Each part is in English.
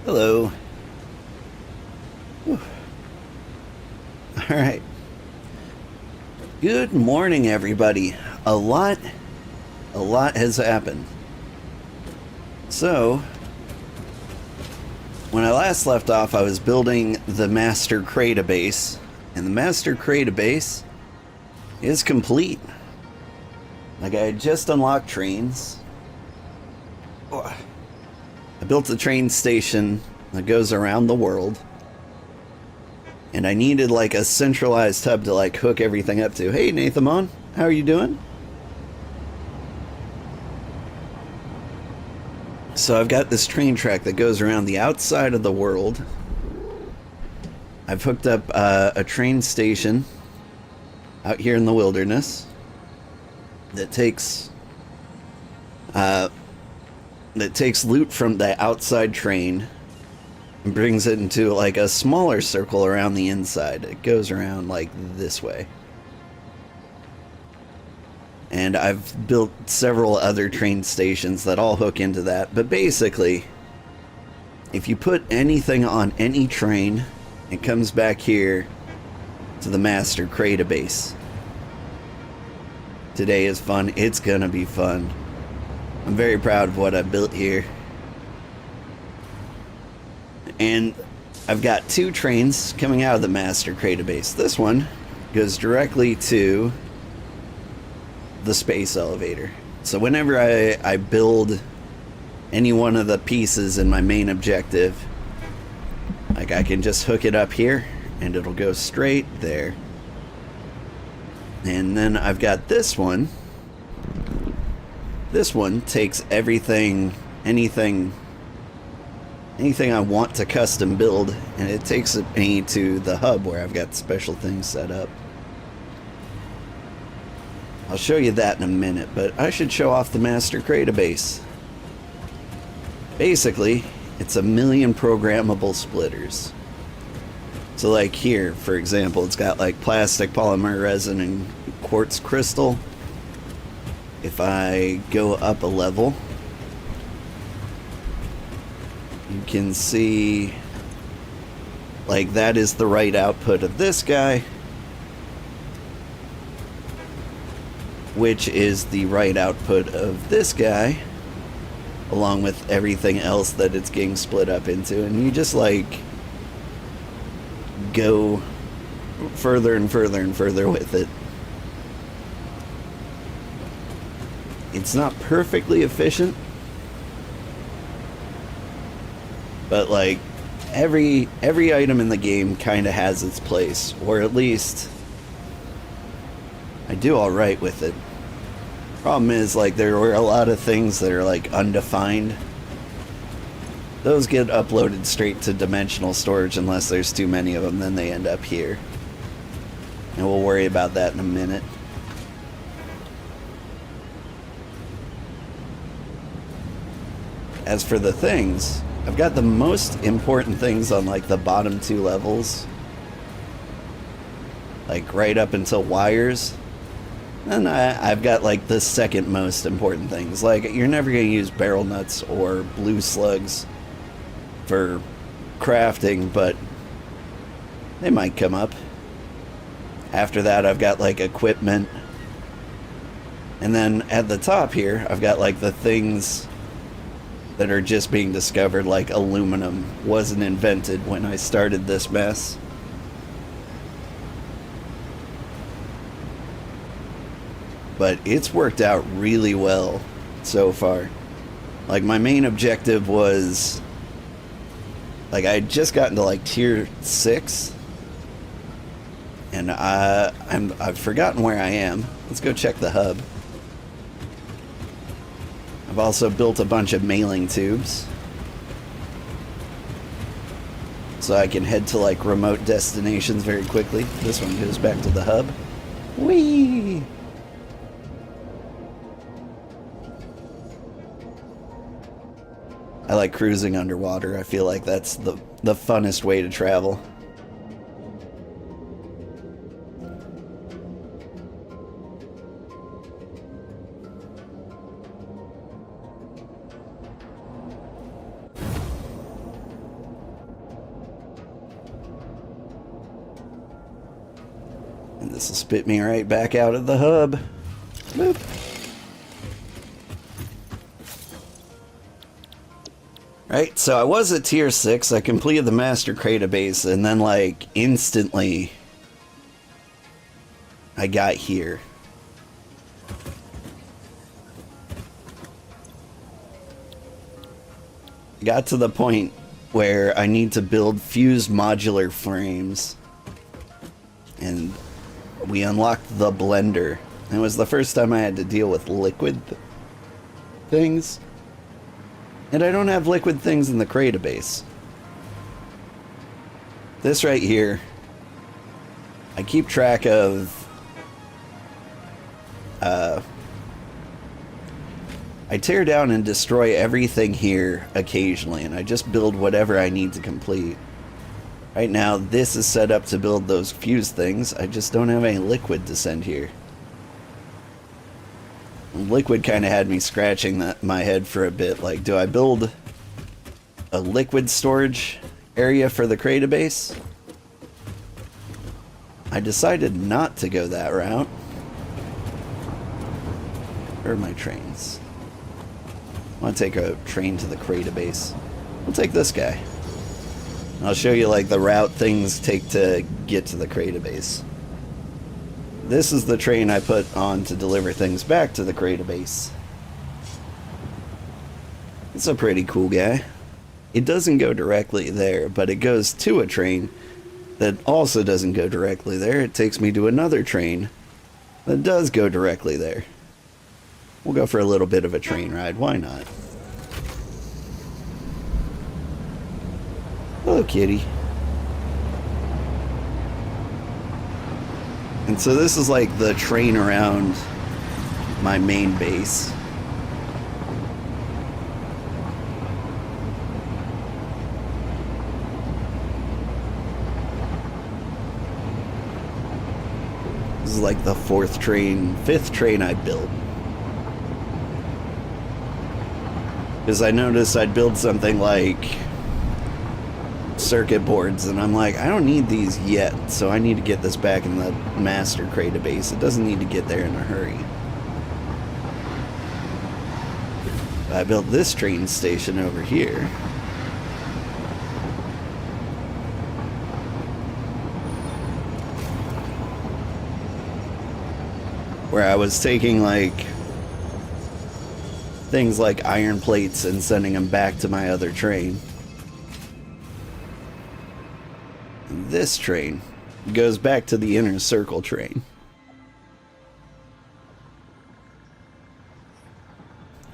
Hello. Whew. All right. Good morning, everybody. A lot has happened. So, when I last left off, I was building the master database, and the master database is complete. Like, I had just unlocked trains. I built a train station that goes around the world, and I needed like a centralized hub to like hook everything up to. Hey Nathamon, how are you doing? So I've got this train track that goes around the outside of the world. I've hooked up a train station out here in the wilderness that takes loot from the outside train and brings it into like a smaller circle around the inside. It goes around like this way. And I've built several other train stations that all hook into that. But basically, if you put anything on any train, it comes back here to the master database. Today is fun. It's gonna be fun. I'm very proud of what I built here. And I've got two trains coming out of the master database. This one goes directly to the space elevator. So whenever I build any one of the pieces in my main objective, like I can just hook it up here and it'll go straight there. And then I've got this one. This one takes anything I want to custom build, and it takes me to the hub where I've got special things set up. I'll show you that in a minute, but I should show off the master database. Basically, it's 1,000,000 programmable splitters. So like here, for example, it's got like plastic, polymer, resin, and quartz crystal. If I go up a level, you can see like that is the right output of this guy, which is the right output of this guy, along with everything else that it's getting split up into. And you just like go further and further and further with it. It's not perfectly efficient, but like every item in the game kind of has its place, or at least I do all right with it. Problem is, like, there were a lot of things that are like undefined. Those get uploaded straight to dimensional storage unless there's too many of them, then they end up here. And we'll worry about that in a minute. As for the things, I've got the most important things on like the bottom 2 levels, like right up until wires. And I've got like the second most important things. Like, you're never going to use barrel nuts or blue slugs for crafting, but they might come up. After that, I've got like equipment. And then at the top here, I've got like the things that are just being discovered, like aluminum wasn't invented when I started this mess. But it's worked out really well so far. Like, my main objective was, like, I had just gotten to like tier 6, and I've forgotten where I am. Let's go check the hub. I've also built a bunch of mailing tubes, so I can head to like remote destinations very quickly. This one goes back to the hub. Whee! I like cruising underwater. I feel like that's the funnest way to travel. And this will spit me right back out of the hub. Boop. Right, so I was at tier 6, I completed the master database, and then like instantly I got here. Got to the point where I need to build fused modular frames, and we unlocked the blender. It was the first time I had to deal with liquid things. And I don't have liquid things in the database. This right here, I keep track of, I tear down and destroy everything here occasionally, and I just build whatever I need to complete. Right now, this is set up to build those fused things. I just don't have any liquid to send here. Liquid kind of had me scratching my head for a bit. Like, do I build a liquid storage area for the database? I decided not to go that route. Where are my trains? I want to take a train to the database. We'll take this guy. I'll show you like the route things take to get to the database. This is the train I put on to deliver things back to the database. It's a pretty cool guy. It doesn't go directly there, but it goes to a train that also doesn't go directly there. It takes me to another train that does go directly there. We'll go for a little bit of a train ride. Why not? Hello, kitty. And so this is like the train around my main base. This is like the fifth train I built. Because I noticed I'd build something like circuit boards, and I'm like, I don't need these yet, so I need to get this back in the master database. It doesn't need to get there in a hurry. I built this train station over here. Where I was taking like things like iron plates and sending them back to my other train. This train goes back to the inner circle train.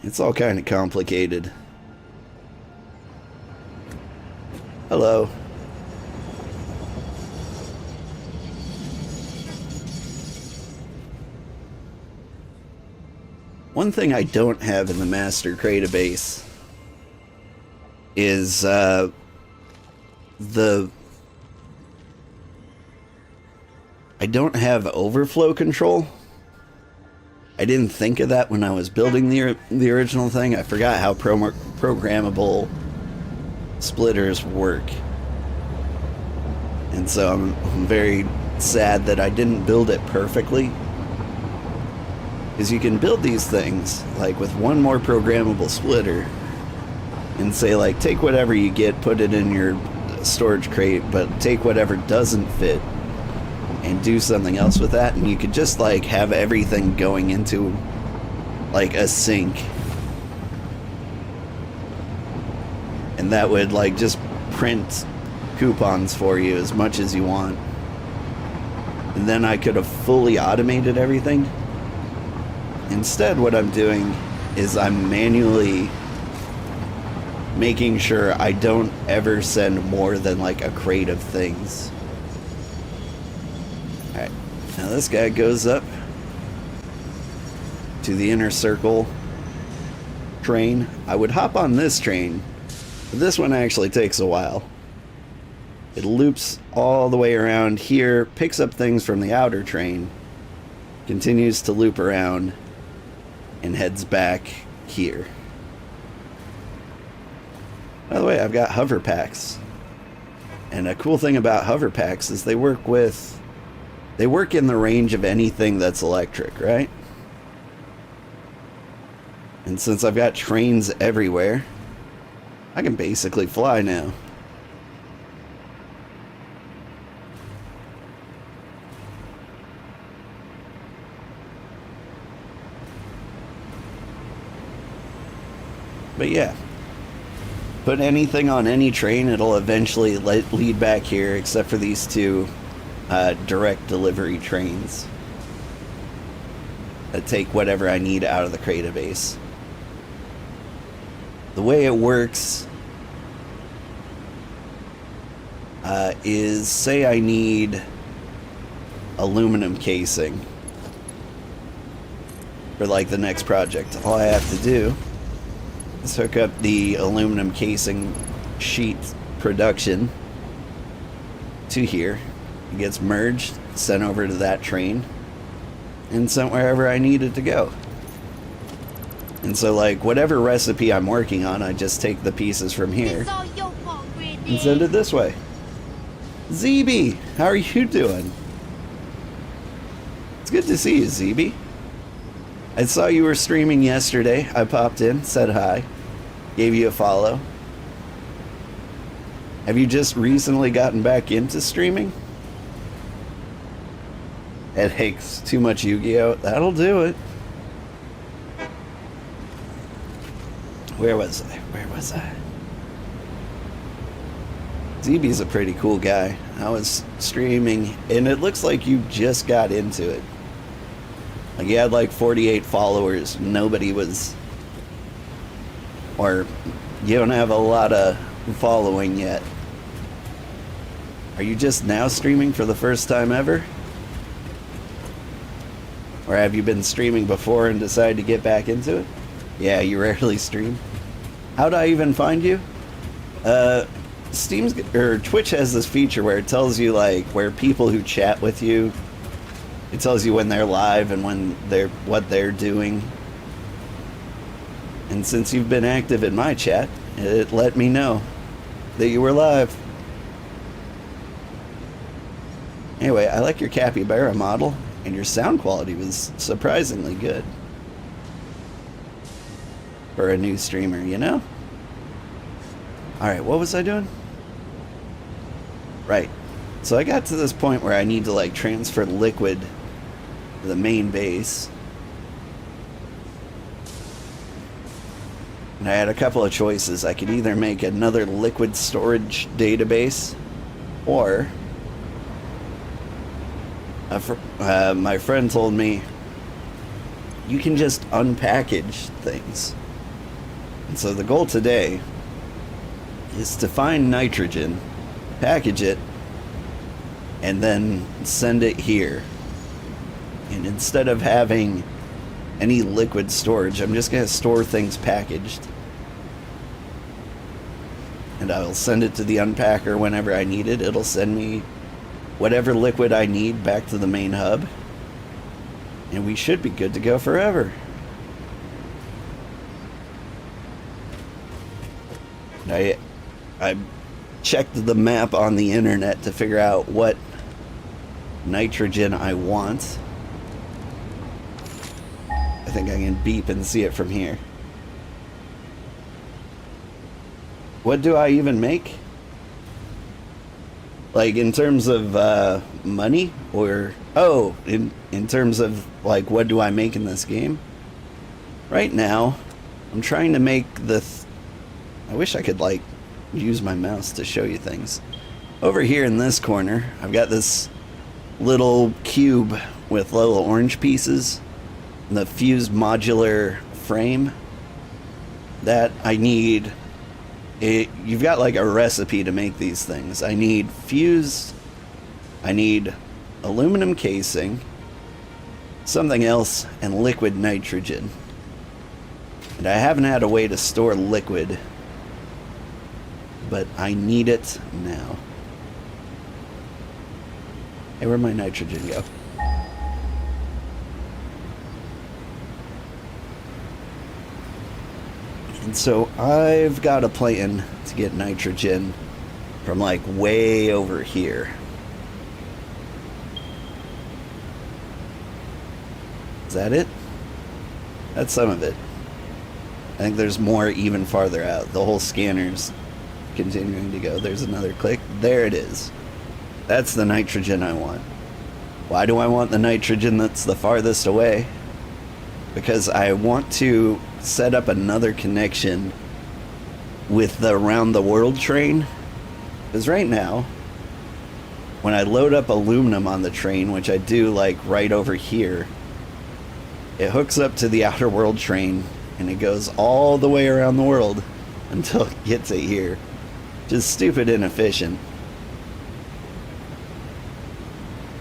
It's all kind of complicated. Hello. One thing I don't have in the master database is I don't have overflow control. I didn't think of that when I was building the original thing. I forgot how programmable splitters work. And so I'm very sad that I didn't build it perfectly. Because you can build these things like with one more programmable splitter and say like, take whatever you get, put it in your storage crate, but take whatever doesn't fit and do something else with that, and you could just like have everything going into like a sink, and that would like just print coupons for you as much as you want, and then I could have fully automated everything. Instead, what I'm doing is I'm manually making sure I don't ever send more than like a crate of things. Alright, now this guy goes up to the inner circle train. I would hop on this train, but this one actually takes a while. It loops all the way around here, picks up things from the outer train, continues to loop around, and heads back here. By the way, I've got hover packs. And a cool thing about hover packs is they work with They work in the range of anything that's electric, right? And since I've got trains everywhere, I can basically fly now. But yeah, put anything on any train, it'll eventually lead back here, except for these two direct delivery trains that take whatever I need out of the Crata base. The way it works is, say I need aluminum casing for like the next project. All I have to do is hook up the aluminum casing sheet production to here. It gets merged, sent over to that train, and sent wherever I need it to go. And so, like, whatever recipe I'm working on, I just take the pieces from here and send it this way. ZB, how are you doing? It's good to see you, ZB. I saw you were streaming yesterday. I popped in, said hi, gave you a follow. Have you just recently gotten back into streaming? Headaches, too much Yu-Gi-Oh! That'll do it. Where was I? ZB's a pretty cool guy. I was streaming, and it looks like you just got into it. Like, you had like 48 followers. Nobody was... Or, you don't have a lot of following yet. Are you just now streaming for the first time ever? Or have you been streaming before and decided to get back into it? Yeah, you rarely stream. How'd I even find you? Twitch has this feature where it tells you like where people who chat with you, it tells you when they're live and what they're doing. And since you've been active in my chat, it let me know that you were live. Anyway, I like your capybara model, and your sound quality was surprisingly good for a new streamer, you know? Alright, what was I doing? Right. So I got to this point where I need to like transfer liquid to the main base. And I had a couple of choices. I could either make another liquid storage database, or my friend told me you can just unpackage things. And so the goal today is to find nitrogen, package it, and then send it here. And instead of having any liquid storage, I'm just going to store things packaged. And I'll send it to the unpacker whenever I need it. It'll send me whatever liquid I need back to the main hub. And we should be good to go forever. I checked the map on the internet to figure out what nitrogen I want. I think I can beep and see it from here. What do I even make? Like in terms of money, or in terms of like what do I make in this game? Right now, I'm trying to make I wish I could like use my mouse to show you things. Over here in this corner, I've got this little cube with little orange pieces, and the fused modular frame that I need. You've got like a recipe to make these things. I need fused, I need aluminum casing, something else, and liquid nitrogen. And I haven't had a way to store liquid, but I need it now. Hey, where'd my nitrogen go? And so I've got a plan to get nitrogen from like way over here. Is that it? That's some of it. I think there's more even farther out. The whole scanner's continuing to go. There's another click. There it is. That's the nitrogen I want. Why do I want the nitrogen that's the farthest away? Because I want to set up another connection with the around the world train. Because right now, when I load up aluminum on the train, which I do like right over here, it hooks up to the outer world train and it goes all the way around the world until it gets it here. Just stupid inefficient.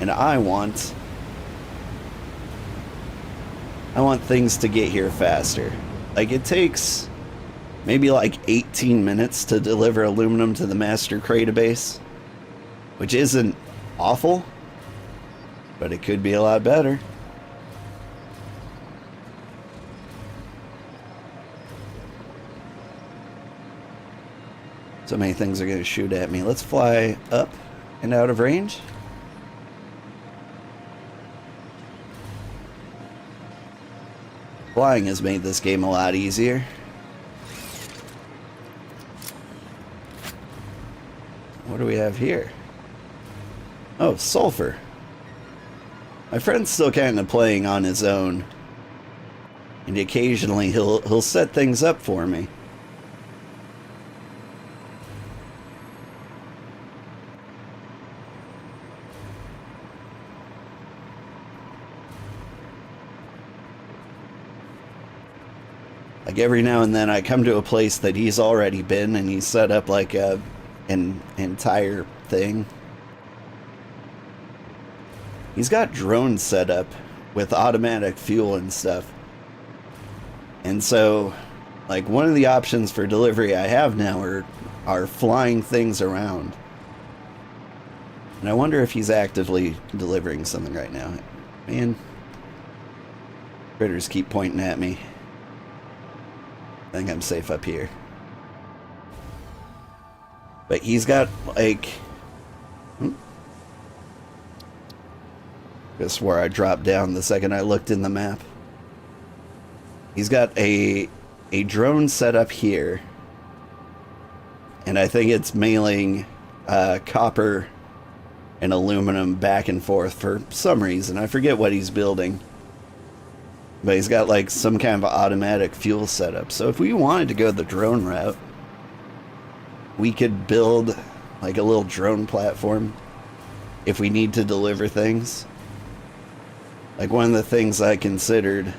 And I want things to get here faster. Like, it takes maybe like 18 minutes to deliver aluminum to the master database, which isn't awful, but it could be a lot better. So many things are going to shoot at me. Let's fly up and out of range. Flying has made this game a lot easier. What do we have here? Oh, sulfur. My friend's still kind of playing on his own, and occasionally he'll set things up for me. Like, every now and then I come to a place that he's already been and he's set up like an entire thing. He's got drones set up with automatic fuel and stuff. And so, like, one of the options for delivery I have now are flying things around. And I wonder if he's actively delivering something right now. Man, critters keep pointing at me. I think I'm safe up here. But he's got, like... I swore I dropped down the second I looked in the map. He's got a drone set up here. And I think it's mailing copper and aluminum back and forth for some reason. I forget what he's building. But he's got like some kind of automatic fuel setup. So if we wanted to go the drone route, we could build like a little drone platform if we need to deliver things. Like, one of the things I considered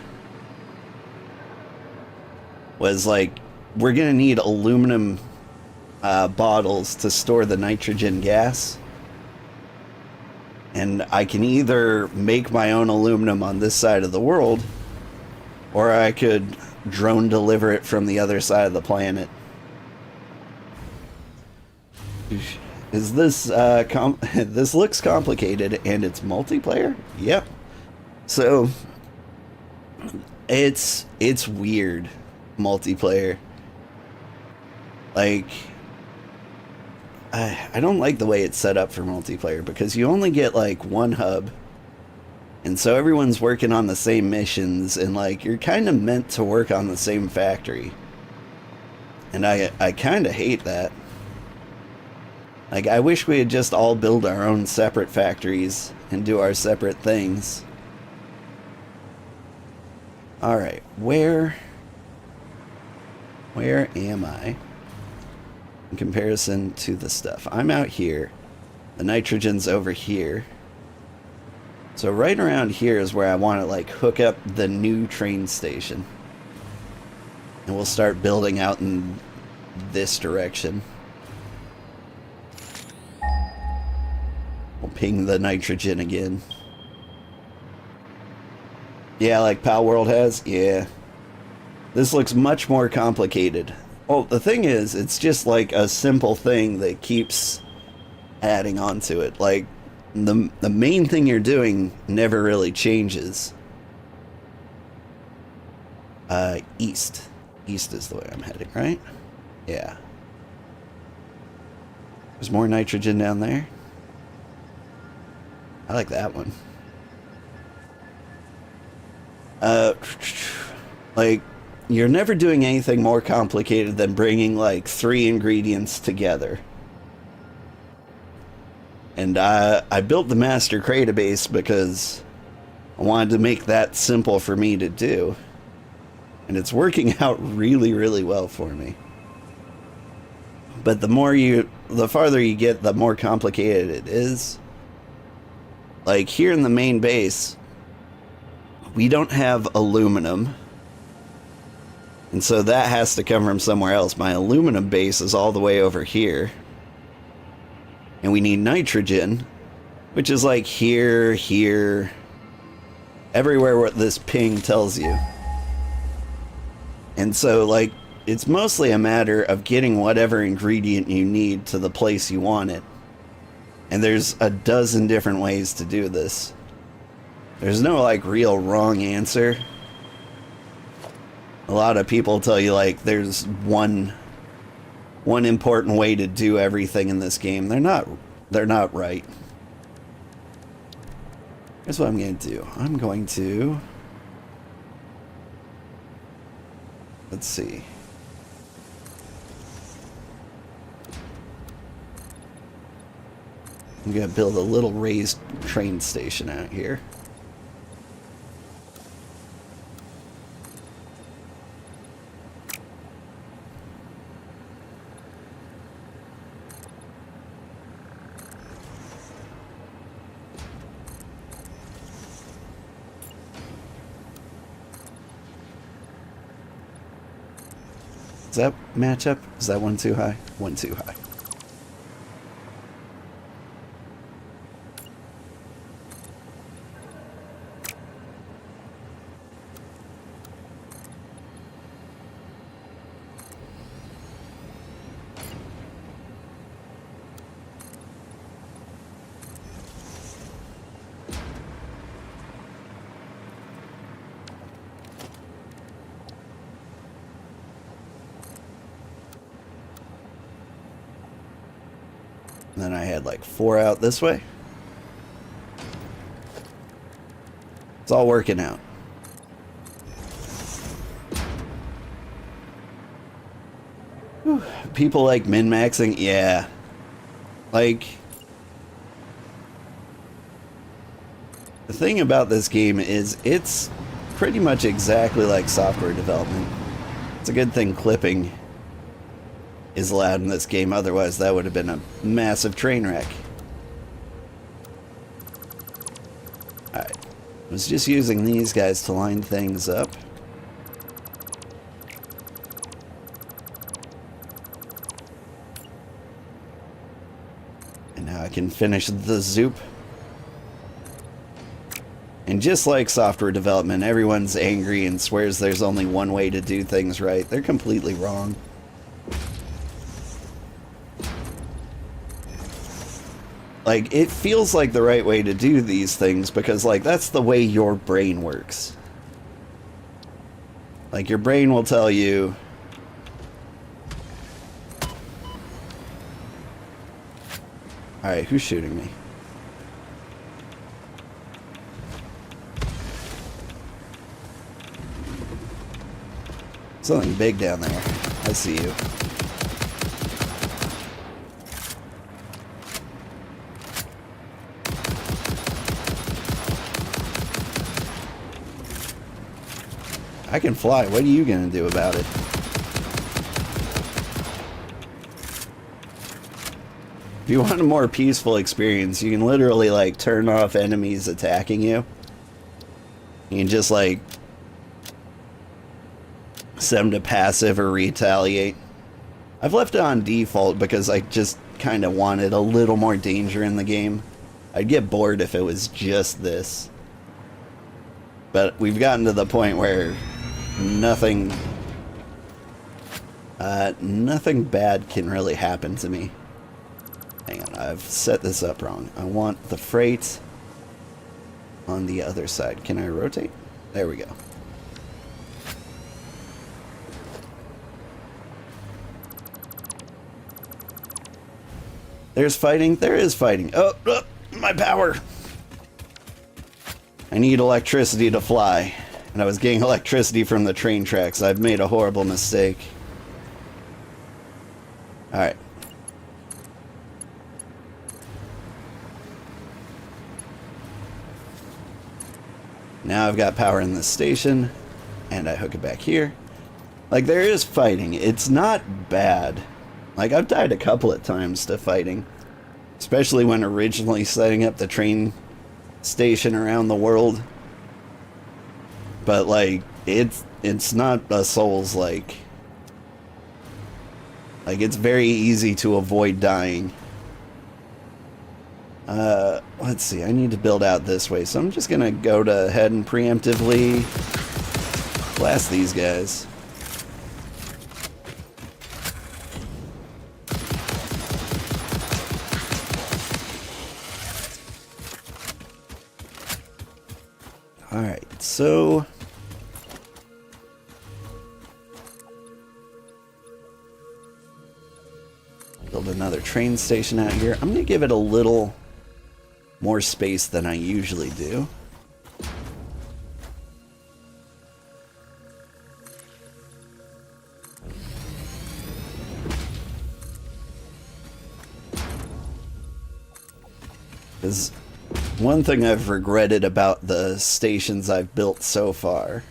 was like, we're gonna need aluminum bottles to store the nitrogen gas. And I can either make my own aluminum on this side of the world, or I could drone deliver it from the other side of the planet. Is this, this looks complicated, and it's multiplayer? Yep. So, it's weird, multiplayer. Like, I don't like the way it's set up for multiplayer, because you only get, like, one hub. And so everyone's working on the same missions, and like, you're kind of meant to work on the same factory. And I kind of hate that. Like, I wish we had just all build our own separate factories and do our separate things. Alright, where am I in comparison to the stuff? I'm out here. The nitrogen's over here. So right around here is where I want to like hook up the new train station. And we'll start building out in this direction. We'll ping the nitrogen again. Yeah, like Pal World has? Yeah. This looks much more complicated. Well, the thing is, it's just like a simple thing that keeps adding on to it. Like, the main thing you're doing never really changes. East. East is the way I'm heading, right? Yeah. There's more nitrogen down there. I like that one. Uh, like, you're never doing anything more complicated than bringing, like, 3 ingredients together. And I built the master database because I wanted to make that simple for me to do. And it's working out really, really well for me. But the farther you get, the more complicated it is. Like, here in the main base, we don't have aluminum. And so that has to come from somewhere else. My aluminum base is all the way over here. And we need nitrogen, which is like here, here, everywhere what this ping tells you. And so, like, it's mostly a matter of getting whatever ingredient you need to the place you want it. And there's a dozen different ways to do this. There's no, like, real wrong answer. A lot of people tell you, like, there's one important way to do everything in this game. They're not right. Here's what I'm going to do. I'm going to... Let's see. I'm going to build a little raised train station out here. Does that match up? Is that one too high? One too high. And then I had like 4 out this way. It's all working out. Whew. People like min-maxing? Yeah. Like, the thing about this game is it's pretty much exactly like software development. It's a good thing clipping is allowed in this game, otherwise that would have been a massive train wreck. Alright, I was just using these guys to line things up. And now I can finish the zoop. And just like software development, everyone's angry and swears there's only one way to do things right. They're completely wrong. Like, it feels like the right way to do these things because, like, that's the way your brain works. Like, your brain will tell you... Alright, who's shooting me? Something big down there. I see you. I can fly. What are you gonna do about it? If you want a more peaceful experience, you can literally, like, turn off enemies attacking you. You can just, like, set them to passive or retaliate. I've left it on default because I just kind of wanted a little more danger in the game. I'd get bored if it was just this. But we've gotten to the point where nothing bad can really happen to me. Hang on, I've set this up wrong. I want the freight on the other side. Can I rotate? There we go. There's fighting. There is fighting. Oh, my power. I need electricity to fly. And I was getting electricity from the train tracks. I've made a horrible mistake. Alright. Now I've got power in this station, and I hook it back here. Like, there is fighting. It's not bad. Like, I've died a couple of times to fighting. Especially when originally setting up the train station around the world. But, like, it's not a Souls-like. Like, it's very easy to avoid dying. Let's see, I need to build out this way, so I'm just gonna go ahead and preemptively blast these guys. Alright, so build another train station out here. I'm gonna give it a little more space than I usually do. Because one thing I've regretted about the stations I've built so far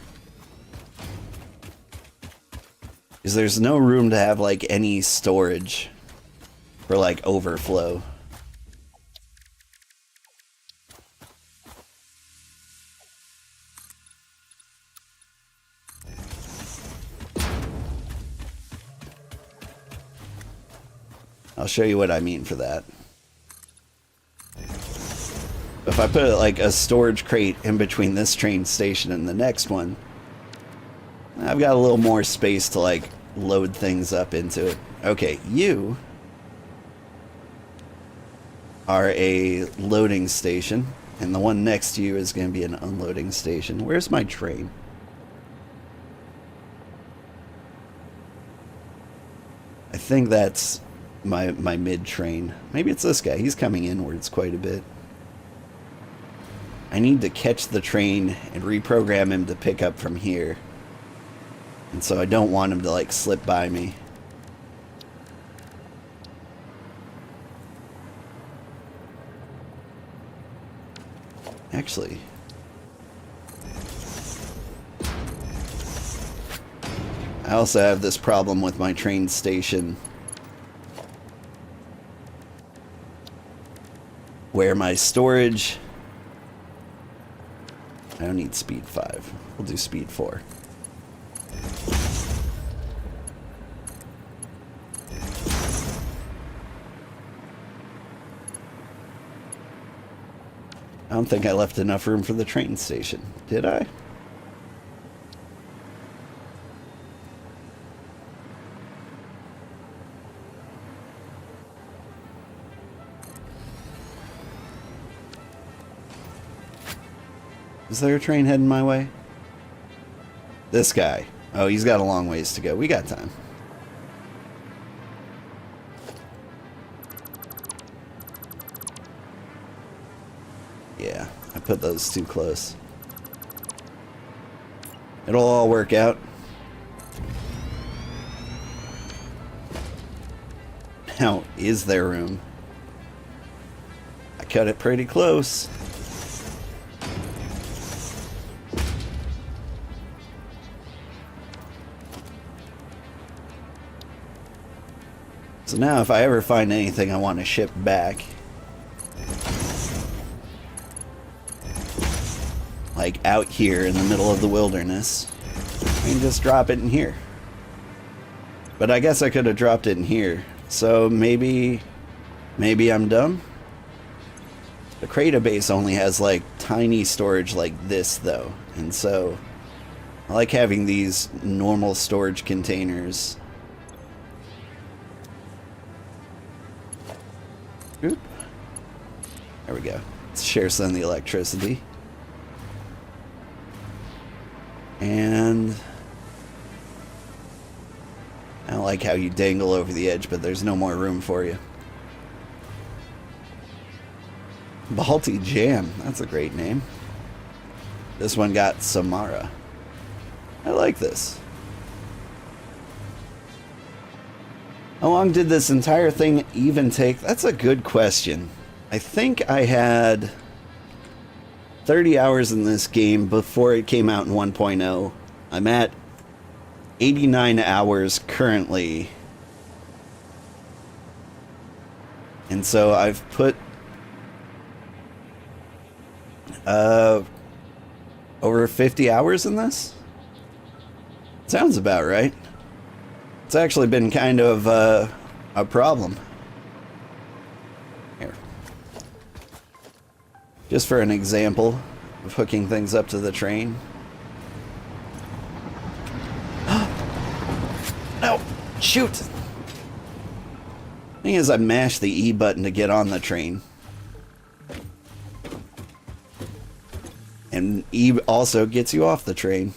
is there's no room to have like any storage for like overflow. I'll show you what I mean for that. If I put like a storage crate in between this train station and the next one, I've got a little more space to like load things up into it. Okay, you are a loading station, and the one next to you is going to be an unloading station. Where's my train? I think that's my mid train. Maybe it's this guy. He's coming inwards quite a bit. I need to catch the train and reprogram him to pick up from here. And so I don't want him to like slip by me. Actually, I also have this problem with my train station where my storage, I don't need speed 5. We'll do speed 4. I don't think I left enough room for the train station. Did I? Is there a train heading my way? This guy. Oh, he's got a long ways to go. We got time. Yeah, I put those too close. It'll all work out. Now, is there room? I cut it pretty close. So now if I ever find anything I want to ship back, like out here in the middle of the wilderness, I can just drop it in here. But I guess I could have dropped it in here. So maybe I'm dumb? The Crata base only has like tiny storage like this though. And so I like having these normal storage containers. Oop. There we go. Let's share some of the electricity. And I don't like how you dangle over the edge, but there's no more room for you. Balti Jam. That's a great name. This one got Samara. I like this. How long did this entire thing even take? That's a good question. I think I had 30 hours in this game before it came out in 1.0. I'm at 89 hours currently. And so I've put over 50 hours in this? Sounds about right. It's actually been kind of a problem. Here. Just for an example of hooking things up to the train. No! Shoot! Thing is, I mashed the E button to get on the train. And E also gets you off the train.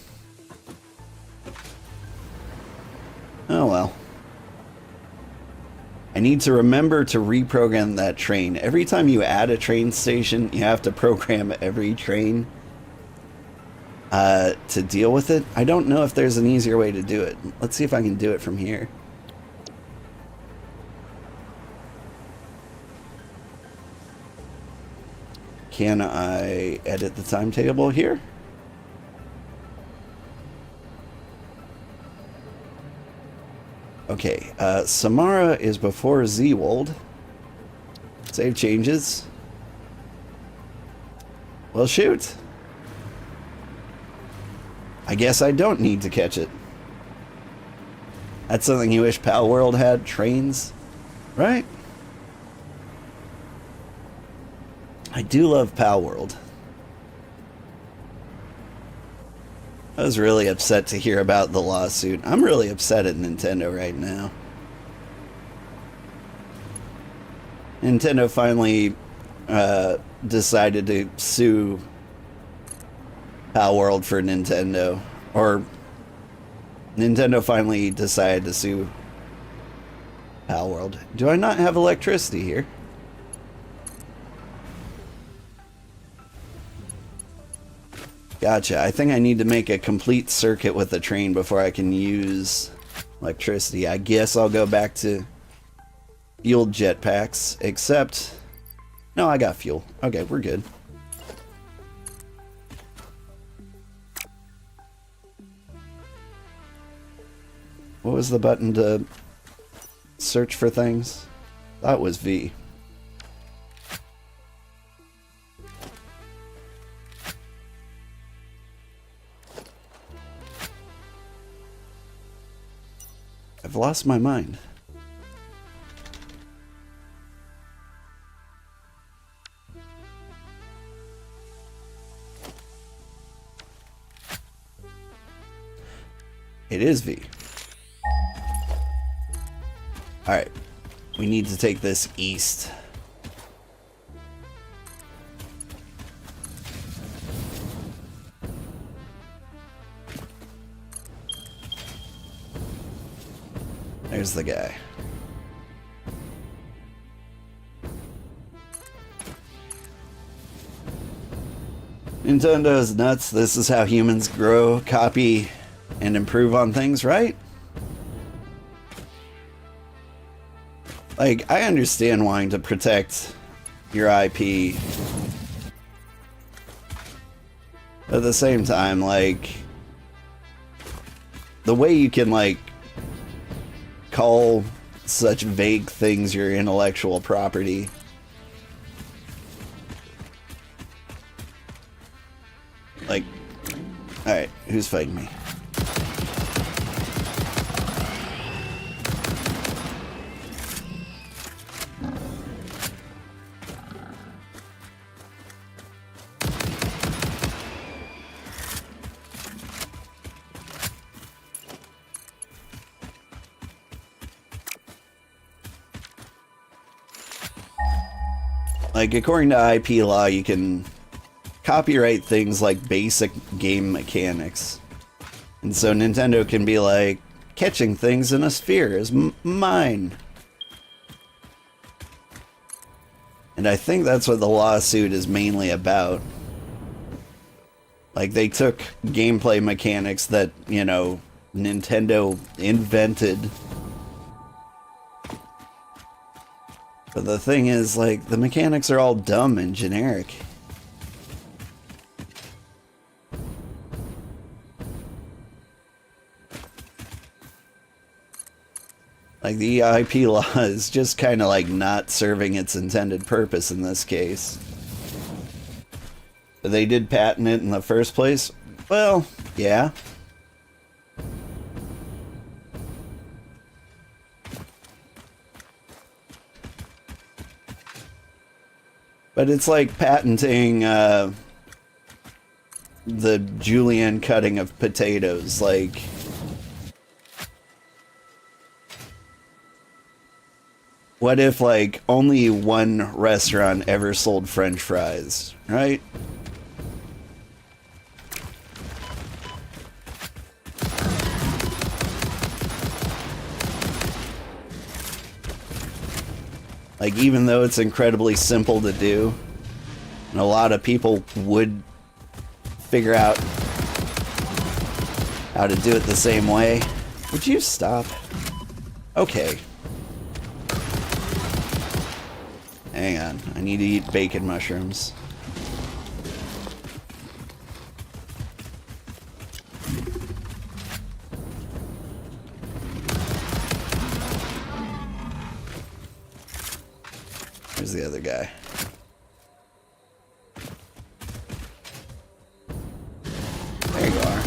Oh well. I need to remember to reprogram that train. Every time you add a train station, you have to program every train to deal with it. I don't know if there's an easier way to do it. Let's see if I can do it from here. Can I edit the timetable here? Okay, Samara is before Zeewold. Save changes. Well, shoot. I guess I don't need to catch it. That's something you wish Pal World had, trains, right? I do love Pal World. I was really upset to hear about the lawsuit. I'm really upset at Nintendo right now. Nintendo finally decided to sue Pal World for Nintendo. Or Nintendo finally decided to sue Pal World. Do I not have electricity here? Gotcha. I think I need to make a complete circuit with the train before I can use electricity. I guess I'll go back to fueled jetpacks, except... No, I got fuel. Okay, we're good. What was the button to search for things? That was V. I've lost my mind. It is V. Alright. We need to take this east. There's the guy. Nintendo's nuts. This is how humans grow, copy, and improve on things, right? Like, I understand wanting to protect your IP. But at the same time, like, the way you can, like, call such vague things your intellectual property. Like, alright, who's fighting me? Like, according to IP law, you can copyright things like basic game mechanics. And so Nintendo can be like, catching things in a sphere is mine. And I think that's what the lawsuit is mainly about. Like, they took gameplay mechanics that, you know, Nintendo invented. But the thing is, like, the mechanics are all dumb and generic. Like, the IP law is just kind of like not serving its intended purpose in this case. But they did patent it in the first place? Well, yeah. But it's like patenting the julienne cutting of potatoes. Like, what if, like, only one restaurant ever sold French fries, right? Like, even though it's incredibly simple to do, and a lot of people would figure out how to do it the same way. Would you stop? Okay. Hang on, I need to eat bacon mushrooms. Where's the other guy? There you are.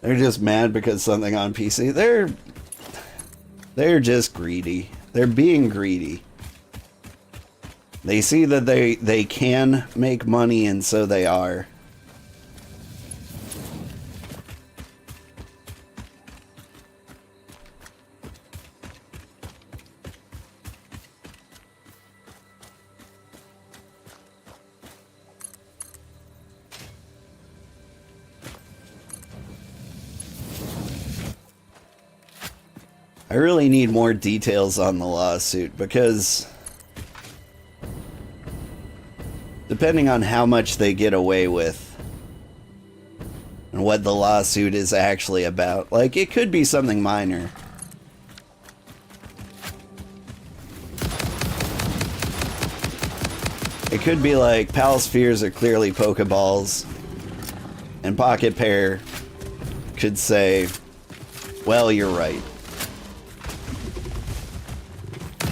They're just mad because something on PC. They're just greedy. They're being greedy. They see that they can make money, and so they are. I really need more details on the lawsuit, because depending on how much they get away with and what the lawsuit is actually about, like, it could be something minor. It could be like Pal Spheres are clearly Pokeballs, and Pocket Pair could say, well, you're right.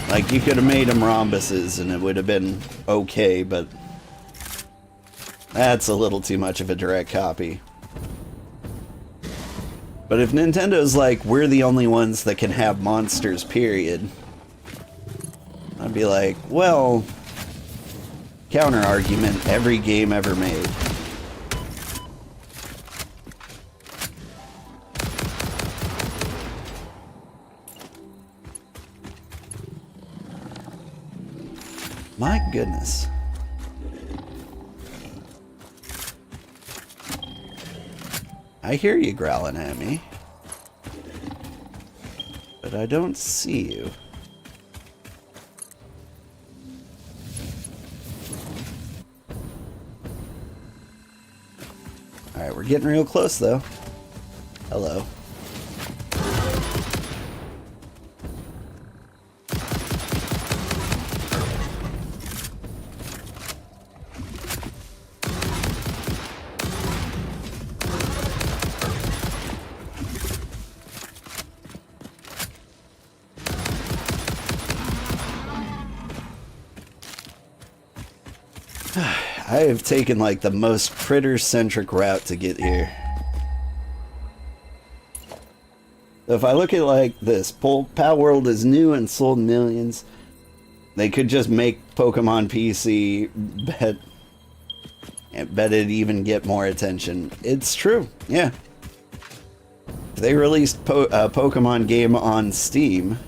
Like, you could have made them rhombuses and it would have been okay, but that's a little too much of a direct copy. But if Nintendo's like, we're the only ones that can have monsters, period, I'd be like, well, counter argument, every game ever made. My goodness. I hear you growling at me, but I don't see you. Alright, we're getting real close though. Hello. I have taken like the most critter-centric route to get here. So if I look at like this, Pal World is new and sold millions. They could just make Pokemon PC, bet it'd even get more attention. It's true, yeah. If they released a Pokemon game on Steam,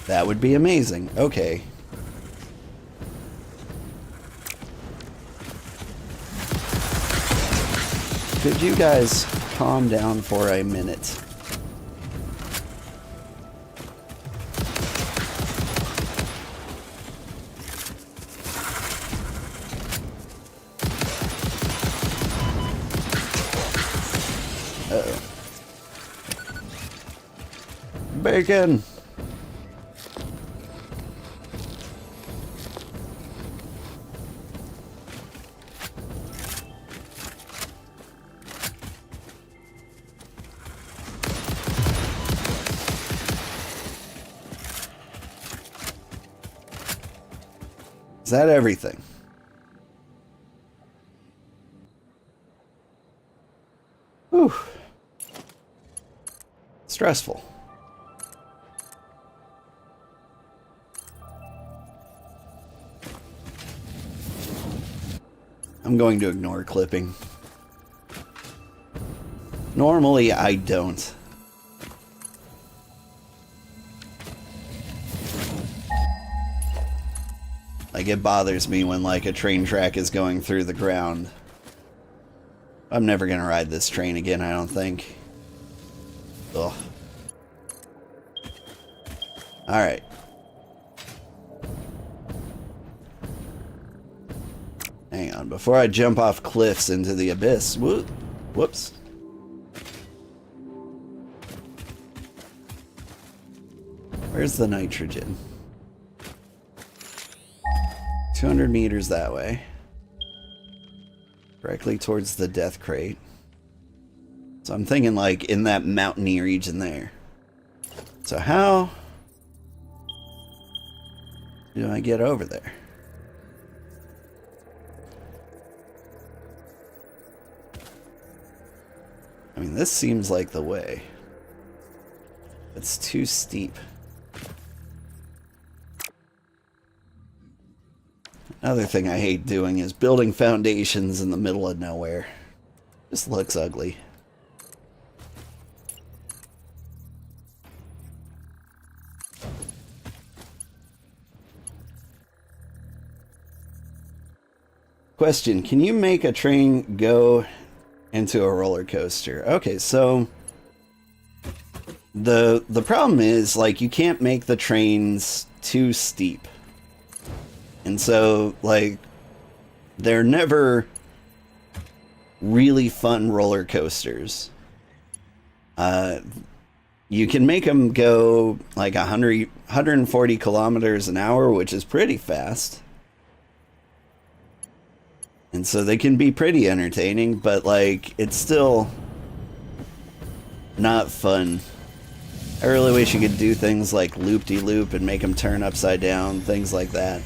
that would be amazing. Okay. Could you guys calm down for a minute? Uh-oh. Bacon! Is that everything? Whew. Stressful. I'm going to ignore clipping. Normally, I don't. Like, it bothers me when, like, a train track is going through the ground. I'm never gonna ride this train again, I don't think. Ugh. Alright. Hang on, before I jump off cliffs into the abyss. Whoops. Where's the nitrogen? 200 meters that way. Directly towards the death crate. So I'm thinking like in that mountainy region there. So how do I get over there? I mean, this seems like the way. It's too steep. Another thing I hate doing is building foundations in the middle of nowhere. Just looks ugly. Question, can you make a train go into a roller coaster? Okay, so the problem is, like, you can't make the trains too steep. And so, like, they're never really fun roller coasters. You can make them go like 140 kilometers an hour, which is pretty fast. And so they can be pretty entertaining, but, like, it's still not fun. I really wish you could do things like loop-de-loop and make them turn upside down, things like that.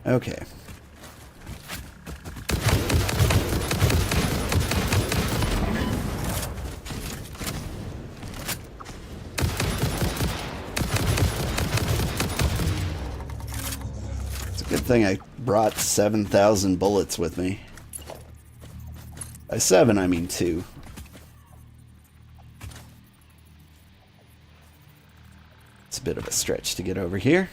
Okay. It's a good thing I brought 7,000 bullets with me. By 7, I mean 2. It's a bit of a stretch to get over here.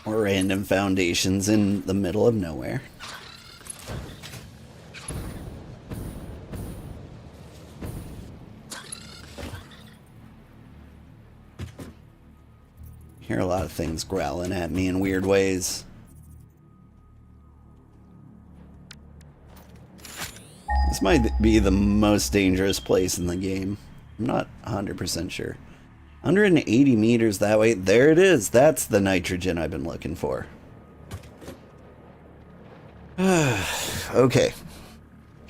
Or random foundations in the middle of nowhere. Hear a lot of things growling at me in weird ways. This might be the most dangerous place in the game. I'm not 100% sure. 180 meters that way. There it is. That's the nitrogen I've been looking for. Okay.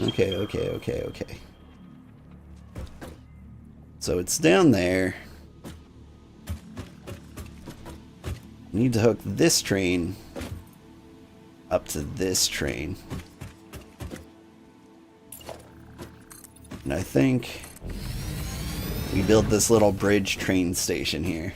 Okay. So it's down there. need to hook this train up to this train. And I think we build this little bridge train station here.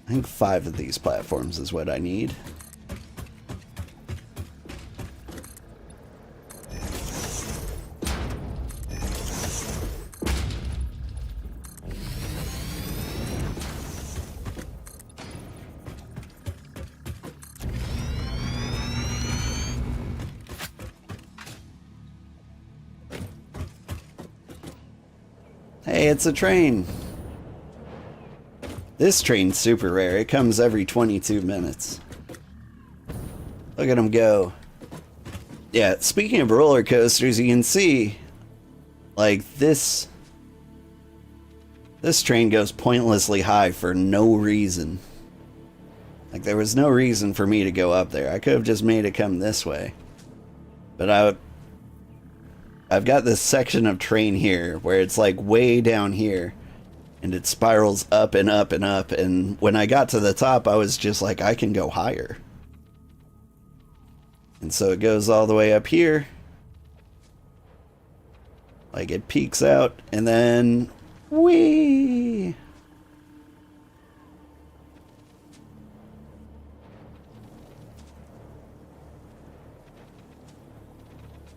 I think 5 of these platforms is what I need. Hey, it's a train. This train's super rare. It comes every 22 minutes. Look at them go. Yeah, speaking of roller coasters, you can see, like, this train goes pointlessly high for no reason. Like, there was no reason for me to go up there. I could have just made it come this way. But I've got this section of train here where it's like way down here. And it spirals up and up and up. And when I got to the top, I was just like, I can go higher. And so it goes all the way up here. Like it peaks out and then whee!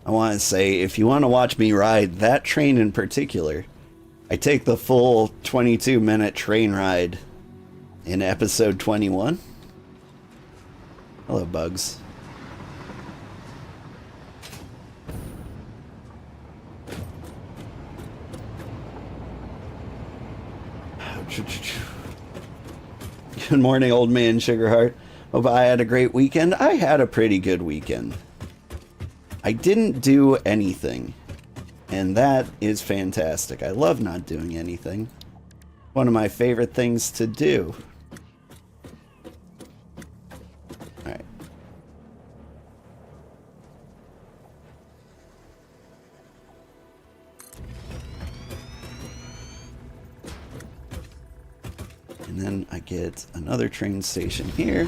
I want to say, if you want to watch me ride that train in particular, I take the full 22-minute train ride in episode 21. Hello, bugs. Good morning, old man Sugarheart. Hope I had a great weekend. I had a pretty good weekend. I didn't do anything. And that is fantastic. I love not doing anything. One of my favorite things to do. Alright. And then I get another train station here.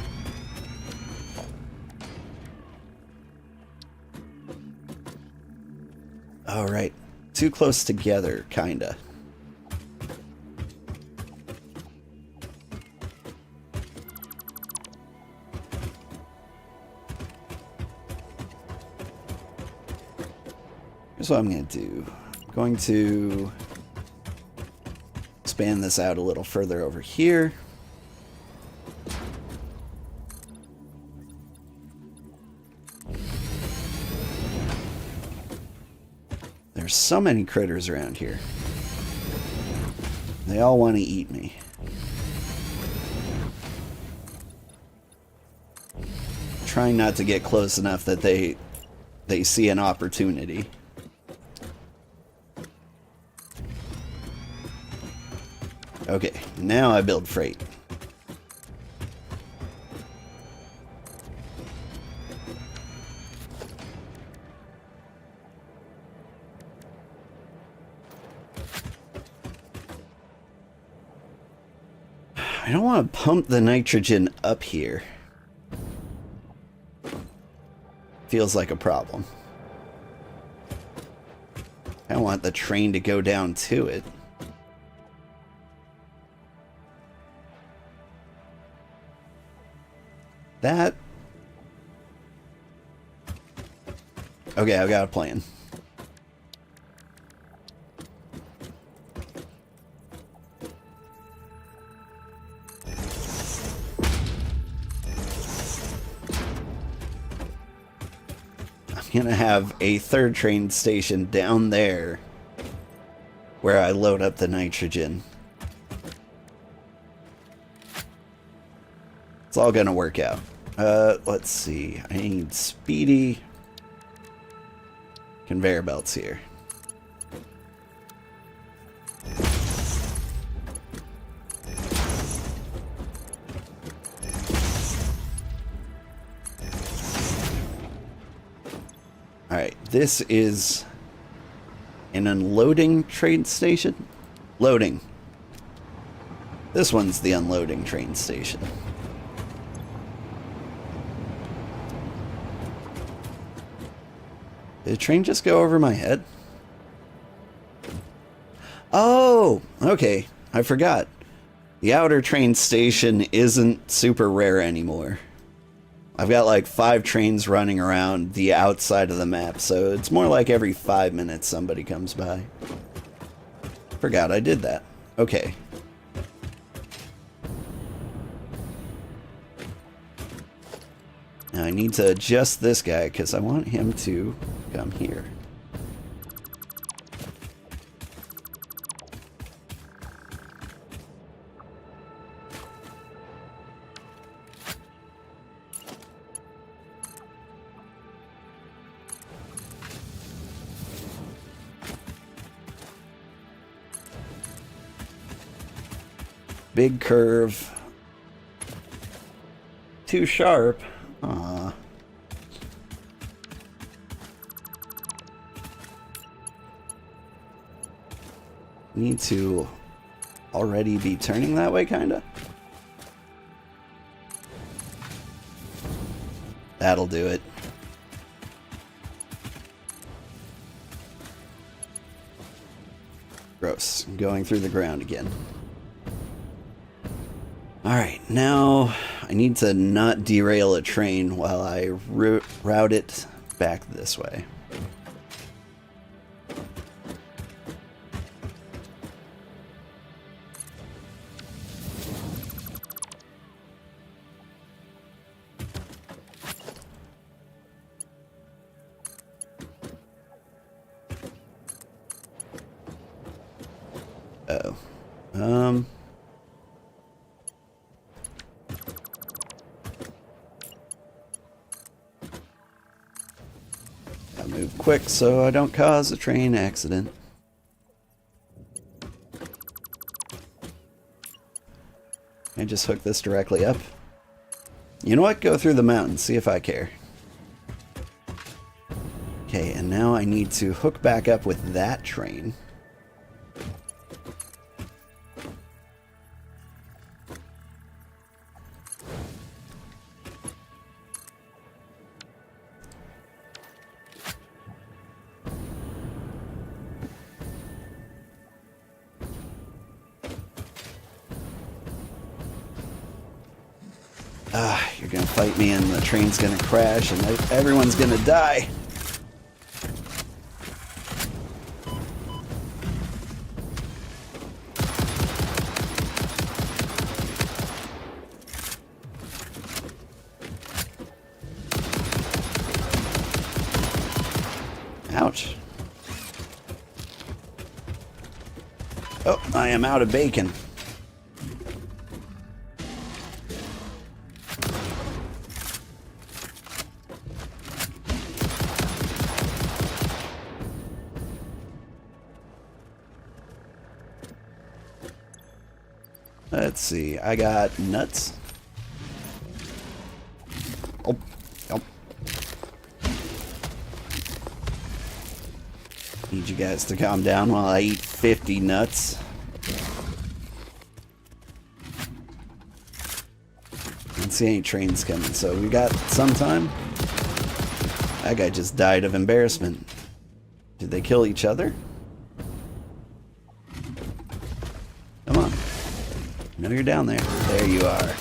All right, too close together, kinda. Here's what I'm gonna do. I'm going to expand this out a little further over here. There's so many critters around here. They all want to eat me. Trying not to get close enough that they see an opportunity. Okay, now I build freight. I don't want to pump the nitrogen up here. Feels like a problem. I want the train to go down to it. That... Okay, I've got a plan. Gonna have a third train station down there where I load up the nitrogen. It's all gonna work out. Let's see. I need speedy conveyor belts here. Alright, this is an unloading train station? Loading. This one's the unloading train station. Did the train just go over my head? Oh, okay. I forgot. The outer train station isn't super rare anymore. I've got like 5 trains running around the outside of the map, so it's more like every 5 minutes somebody comes by. Forgot I did that. Okay. Now I need to adjust this guy because I want him to come here. Big curve. Too sharp. Aww. Need to already be turning that way, kinda? That'll do it. Gross. Going through the ground again. Alright, now I need to not derail a train while I route it back this way. Uh-oh. Gotta move quick so I don't cause a train accident. Can I just hook this directly up? You know what? Go through the mountain, see if I care. Okay, and now I need to hook back up with that train. You're gonna fight me and the train's gonna crash and everyone's gonna die. Ouch. Oh, I am out of bacon. Let's see, I got nuts. Oh, oh. Need you guys to calm down while I eat 50 nuts. Don't see any trains coming, so we got some time. That guy just died of embarrassment. Did they kill each other? Come on. I know you're down there. There you are.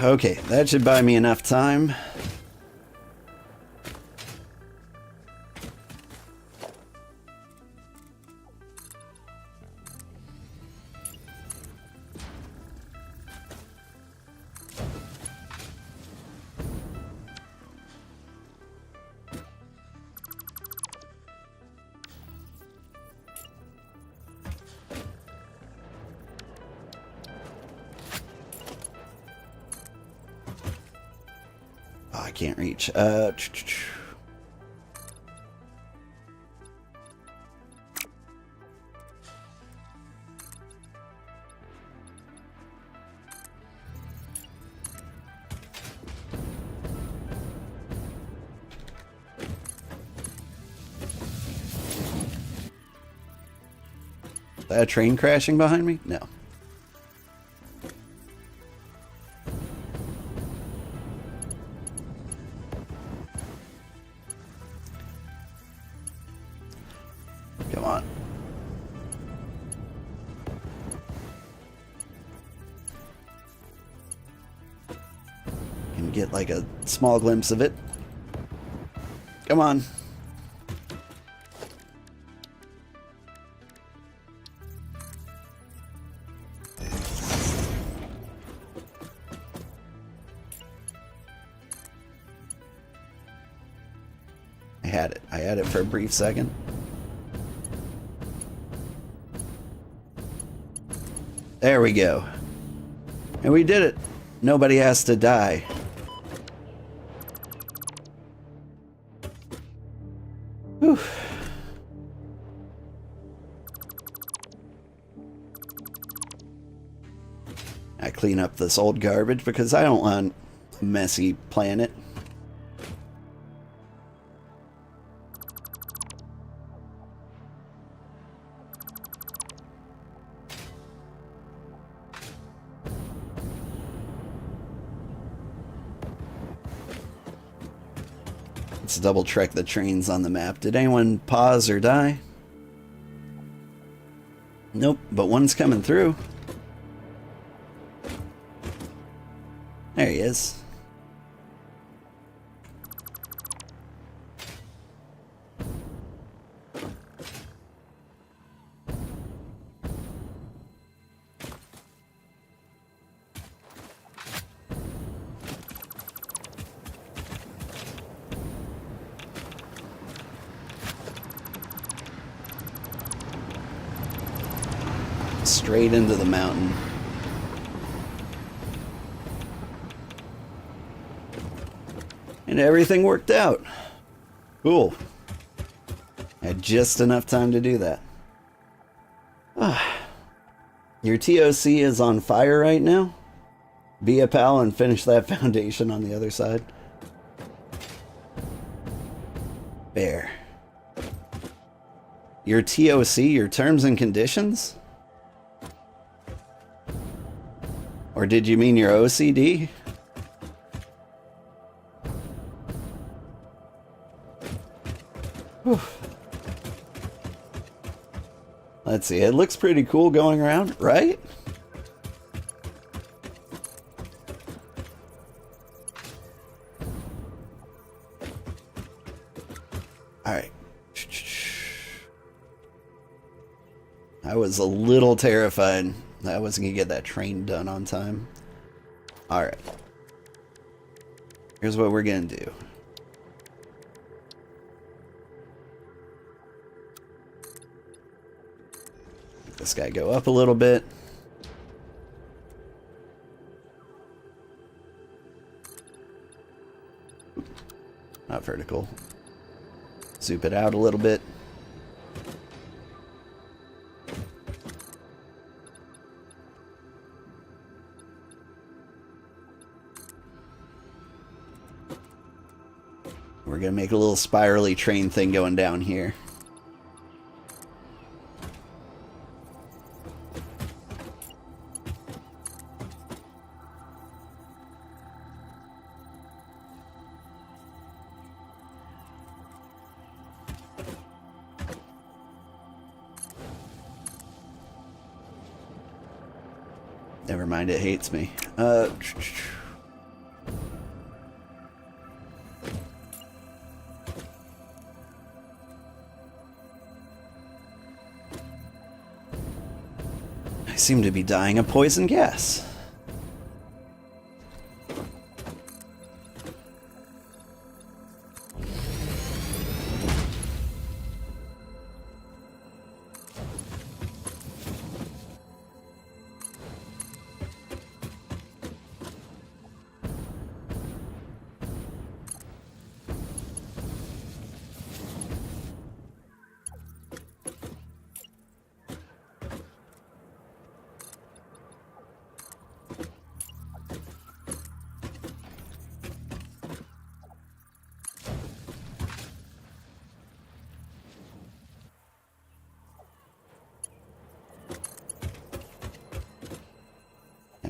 Okay, that should buy me enough time. I can't reach. Is that a train crashing behind me? No. Come on. Can get like a small glimpse of it. Come on. I had it for a brief second. There we go. And we did it. Nobody has to die. Whew. I clean up this old garbage because I don't want a messy planet. Let's double check the trains on the map. Did anyone pause or die? Nope, but one's coming through. There he is. Straight into the mountain. And everything worked out. Cool. Had just enough time to do that. Your TOC is on fire right now? Be a pal and finish that foundation on the other side. Bear. Your TOC, your terms and conditions? Or did you mean your OCD? Whew. Let's see, it looks pretty cool going around, right? Alright. I was a little terrified that I wasn't going to get that train done on time. Alright. Here's what we're going to do. Let this guy go up a little bit. Not vertical. Zoop it out a little bit. We're going to make a little spirally train thing going down here. Never mind, it hates me. I seem to be dying of poison gas.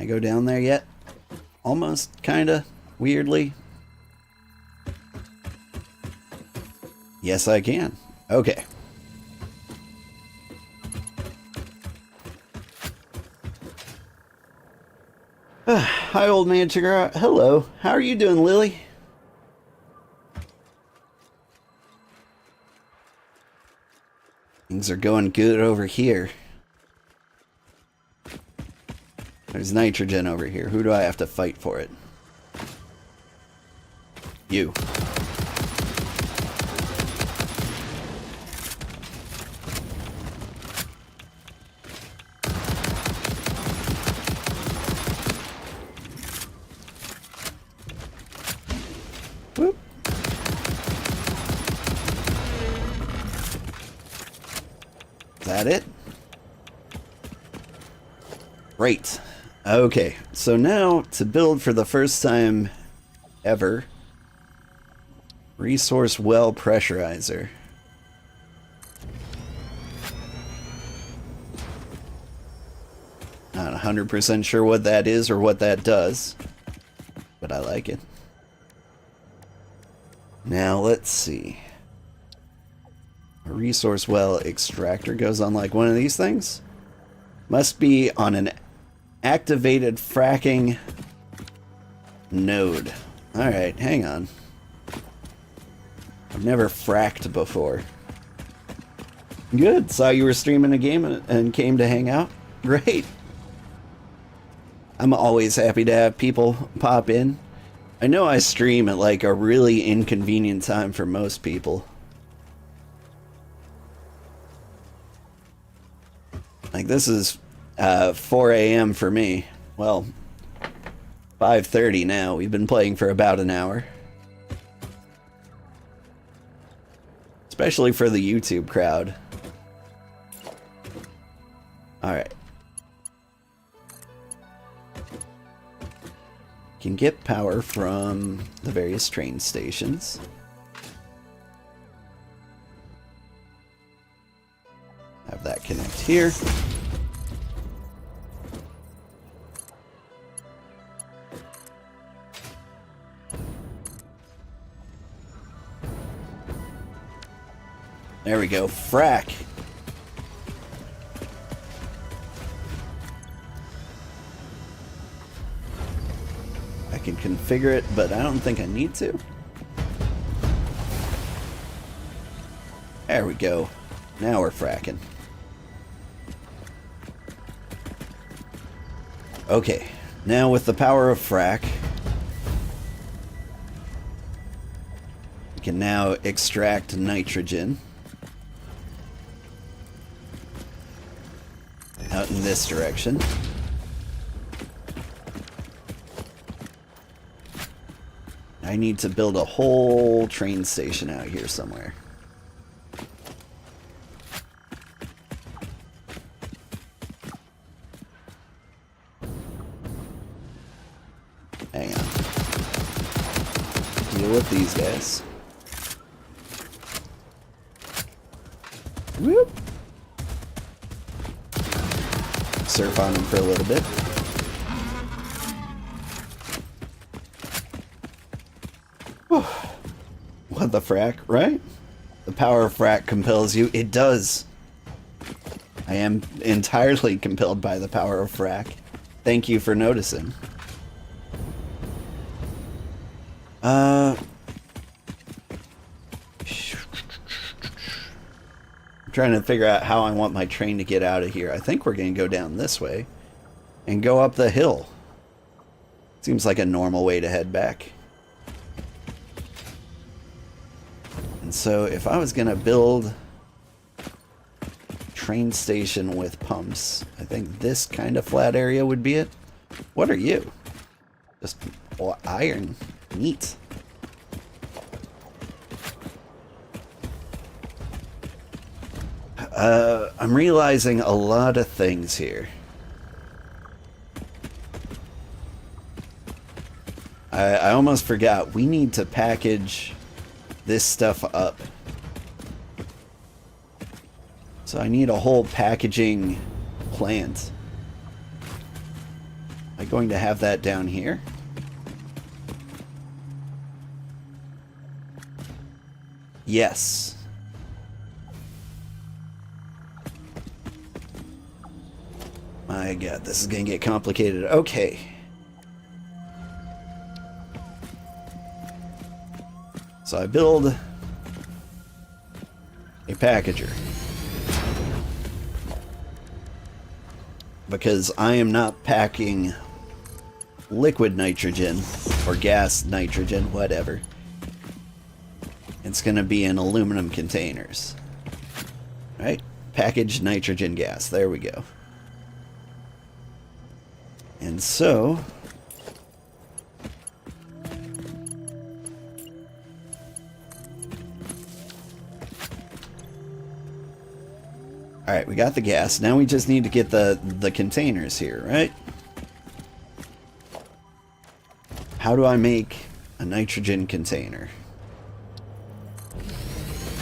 Can I go down there yet? Almost, kinda, weirdly. Yes, I can. Okay. Hi, old man Sugarheart. Hello. How are you doing, Lily? Things are going good over here. There's nitrogen over here. Who do I have to fight for it? You. Whoop. Is that it? Great. Okay, so now to build for the first time ever, resource well pressurizer. Not 100% sure what that is or what that does, but I like it. Now let's see. A resource well extractor goes on like one of these things. Must be on an activated fracking node. Alright, hang on. I've never fracked before. Good. Saw you were streaming a game and came to hang out. Great. I'm always happy to have people pop in. I know I stream at like a really inconvenient time for most people. Like this is 4 a.m. for me. Well, 5:30 now. We've been playing for about an hour. Especially for the YouTube crowd. Alright. Can get power from the various train stations. Have that connect here. There we go. Frack. I can configure it, but I don't think I need to. There we go. Now we're fracking. Okay. Now with the power of frack, we can now extract nitrogen out in this direction. I need to build a whole train station out here somewhere. Hang on. Deal with these guys. Whoop. Surf on them for a little bit. What the frack, right? The power of frack compels you. It does. I am entirely compelled by the power of frack. Thank you for noticing. I'm trying to figure out how I want my train to get out of here. I think we're going to go down this way and go up the hill. Seems like a normal way to head back. And so if I was going to build a train station with pumps, I think this kind of flat area would be it. What are you? Just iron. Neat. I'm realizing a lot of things here. I almost forgot. We need to package this stuff up. So I need a whole packaging plant. Am I going to have that down here? Yes. My God, this is going to get complicated. Okay. So I build a packager. Because I am not packing liquid nitrogen or gas nitrogen, whatever. It's going to be in aluminum containers. Right? Packaged nitrogen gas. There we go. And so... Alright, we got the gas. Now we just need to get the containers here, right? How do I make a nitrogen container?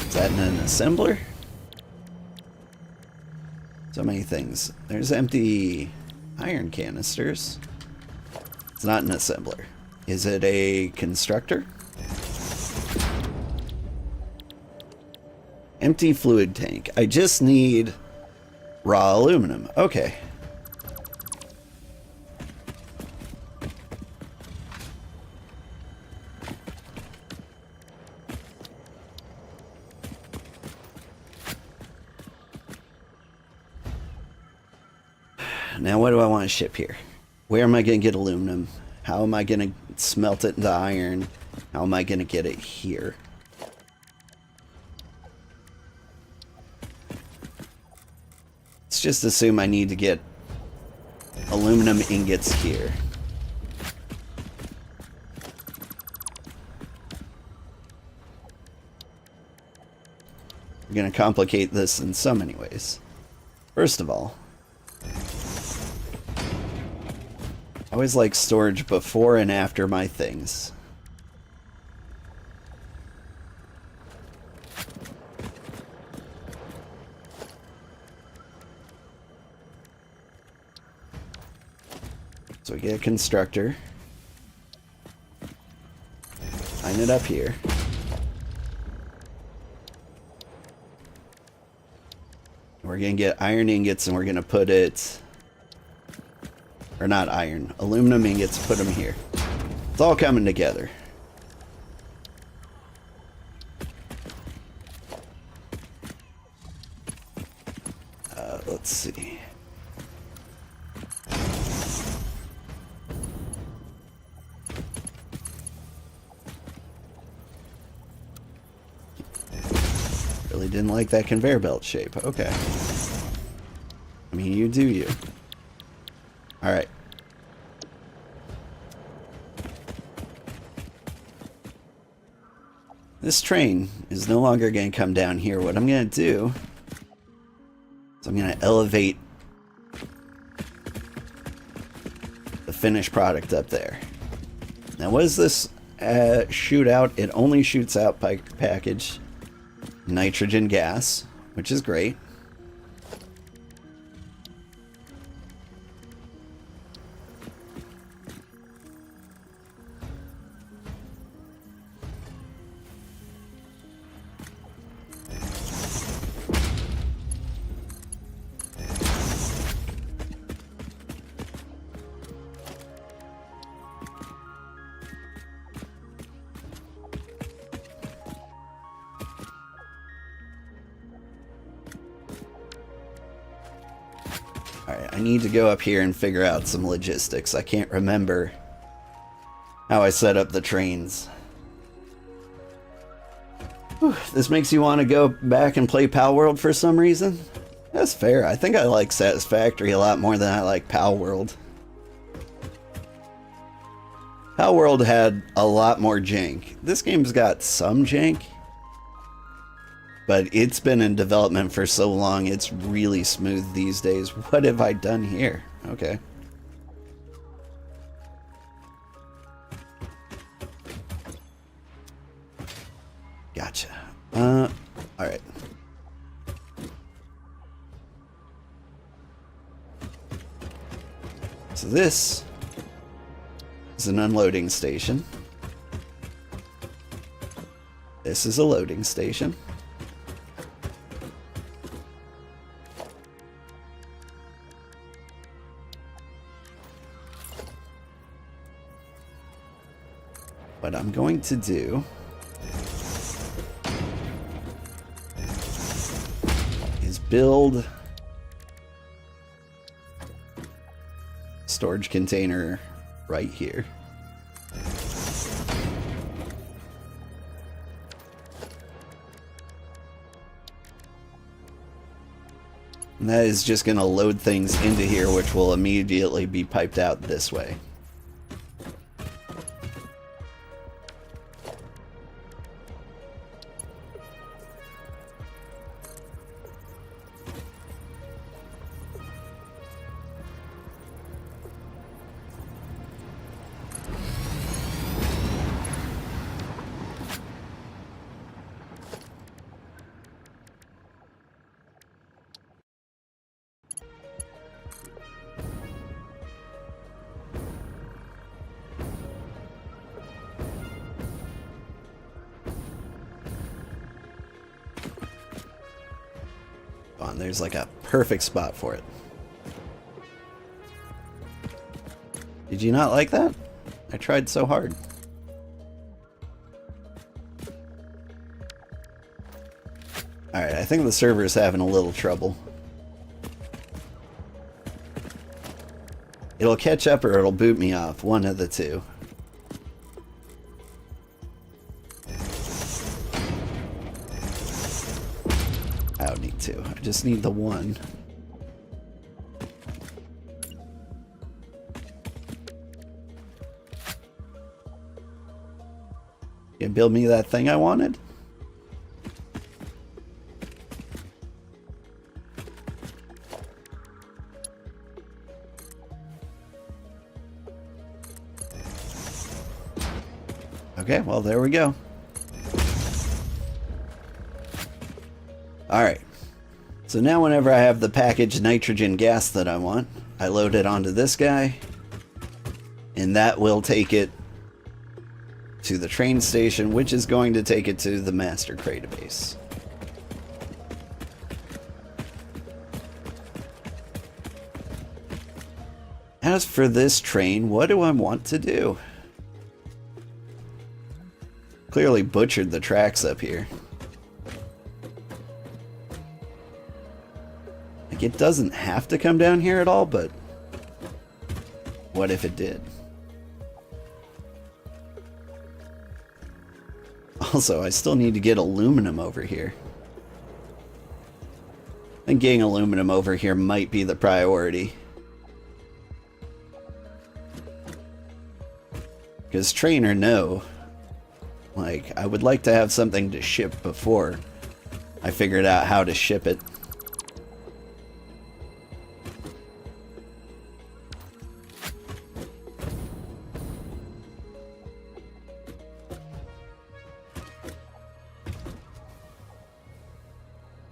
Is that in an assembler? So many things. There's empty iron canisters. It's not an assembler. Is it a constructor? Empty fluid tank. I just need raw aluminum. Okay. Now what do I want to ship here? Where am I going to get aluminum? How am I going to smelt it into iron? How am I going to get it here? Let's just assume I need to get aluminum ingots here. We're going to complicate this in so many ways. First of all, I always like storage before and after my things. So we get a constructor. Line it up here. We're going to get iron ingots and we're going to put it... Or not iron. Aluminum ingots, put them here. It's all coming together. Let's see. Really didn't like that conveyor belt shape. Okay. I mean, you do you. Alright. This train is no longer going to come down here. What I'm going to do is I'm going to elevate the finished product up there. Now, what does this shoot out? It only shoots out packaged nitrogen gas, which is great. Alright, I need to go up here and figure out some logistics. I can't remember how I set up the trains. Whew, this makes you want to go back and play Pal World for some reason? That's fair. I think I like Satisfactory a lot more than I like Pal World. Pal World had a lot more jank. This game's got some jank, but it's been in development for so long, it's really smooth these days. What have I done here? Okay. Gotcha. Alright. So this is an unloading station. This is a loading station. What I'm going to do is build storage container right here. And that is just going to load things into here, which will immediately be piped out this way. There's like a perfect spot for it. Did you not like that? I tried so hard. Alright, I think the server's having a little trouble. It'll catch up or it'll boot me off, one of the two. I don't need two. I just need the one. You can build me that thing I wanted? Okay, well, there we go. Alright, so now whenever I have the packaged nitrogen gas that I want, I load it onto this guy, and that will take it to the train station, which is going to take it to the master database. As for this train, what do I want to do? Clearly butchered the tracks up here. Like, it doesn't have to come down here at all, but what if it did? Also, I still need to get aluminum over here. I think getting aluminum over here might be the priority. Because train or no, like, I would like to have something to ship before I figured out how to ship it.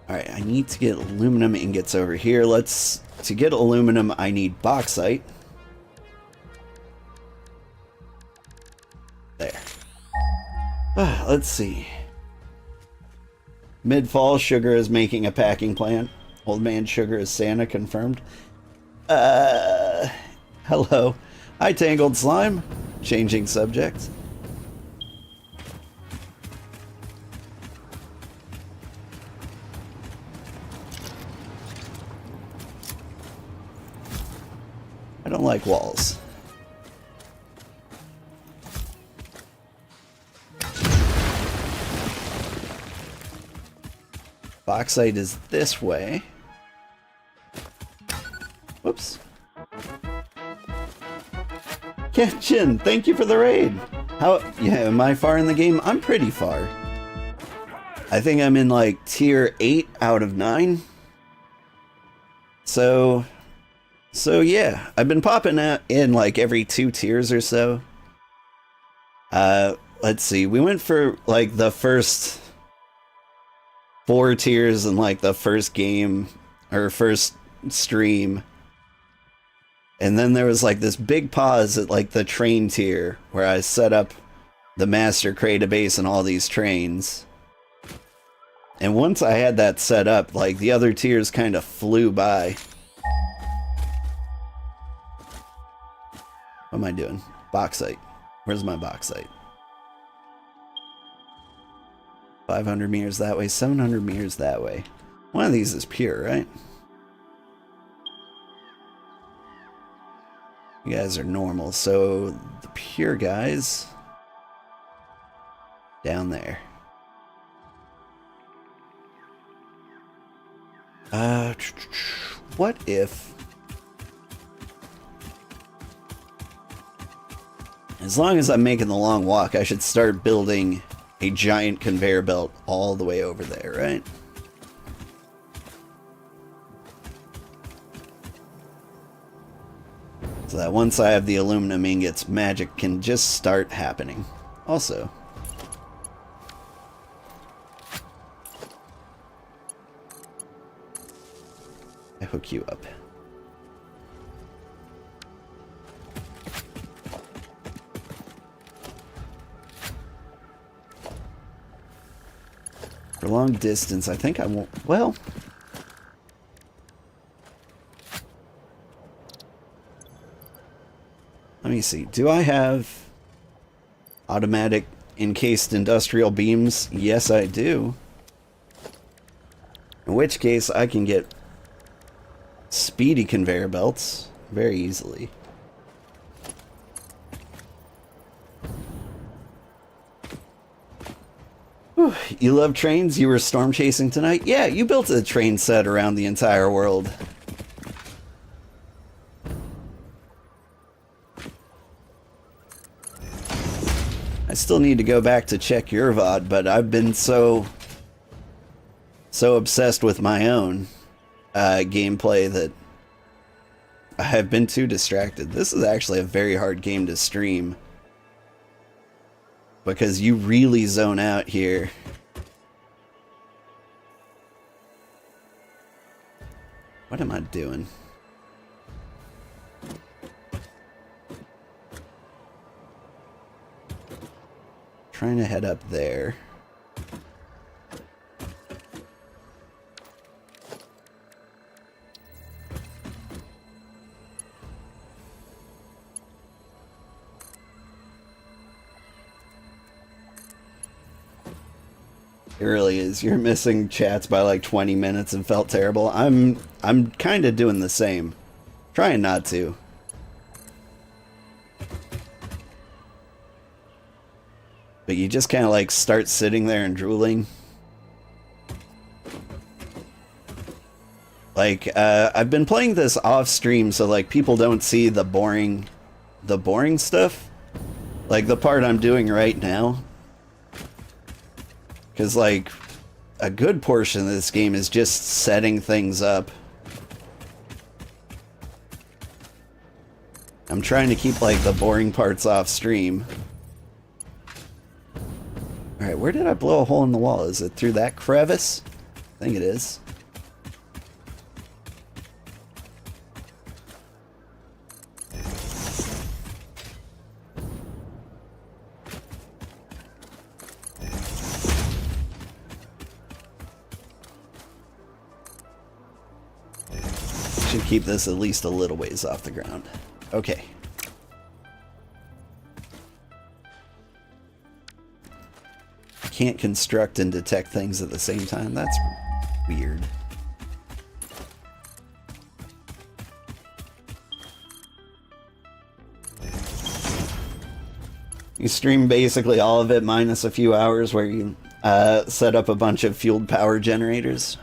Alright, I need to get aluminum ingots over here. To get aluminum, I need bauxite. There. Let's see. Mid-fall, Sugar is making a packing plant. Old man Sugar is Santa, confirmed. Hello. Hi, Tangled Slime. Changing subject. I don't like walls. Bauxite is this way. Whoops. Kitchen, thank you for the raid. Yeah, am I far in the game? I'm pretty far. I think I'm in like tier 8 out of 9. So yeah, I've been popping out in like every 2 tiers or so. Let's see, we went for like the first 4 tiers in like the first game or first stream. And then there was like this big pause at like the train tier where I set up the master crate base and all these trains. And once I had that set up, like the other tiers kind of flew by. What am I doing? Bauxite. Where's my bauxite? 500 meters that way, 700 meters that way. One of these is pure, right? You guys are normal, so the pure guys down there. What if, as long as I'm making the long walk, I should start building a giant conveyor belt all the way over there, right? So that once I have the aluminum ingots, magic can just start happening. Also, I hook you up. For long distance, I think I won't. Well, let me see. Do I have automatic encased industrial beams? Yes, I do. In which case, I can get speedy conveyor belts very easily. Whew, you love trains? You were storm chasing tonight? Yeah, you built a train set around the entire world. I still need to go back to check your VOD, but I've been so obsessed with my own gameplay that I have been too distracted. This is actually a very hard game to stream because you really zone out here. What am I doing? Trying to head up there. It really is. You're missing chats by like 20 minutes and felt terrible. I'm kind of doing the same. Trying not to. But you just kind of like start sitting there and drooling. Like, I've been playing this off stream so like people don't see the boring stuff. Like the part I'm doing right now. Because, like, a good portion of this game is just setting things up. I'm trying to keep, like, the boring parts off stream. Alright, where did I blow a hole in the wall? Is it through that crevice? I think it is. Keep this at least a little ways off the ground. Okay. Can't construct and detect things at the same time. That's weird. You stream basically all of it minus a few hours where you set up a bunch of fueled power generators.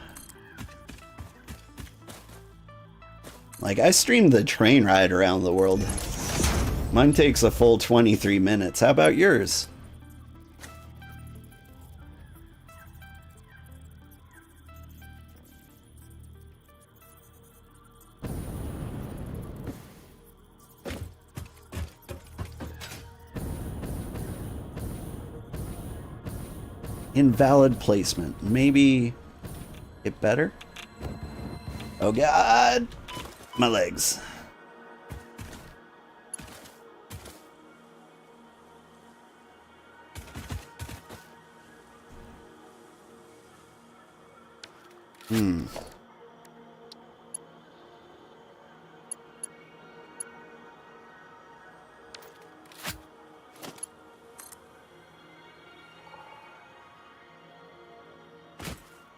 Like, I streamed the train ride around the world. Mine takes a full 23 minutes. How about yours? Invalid placement. Maybe get better? Oh God! My legs. Hmm.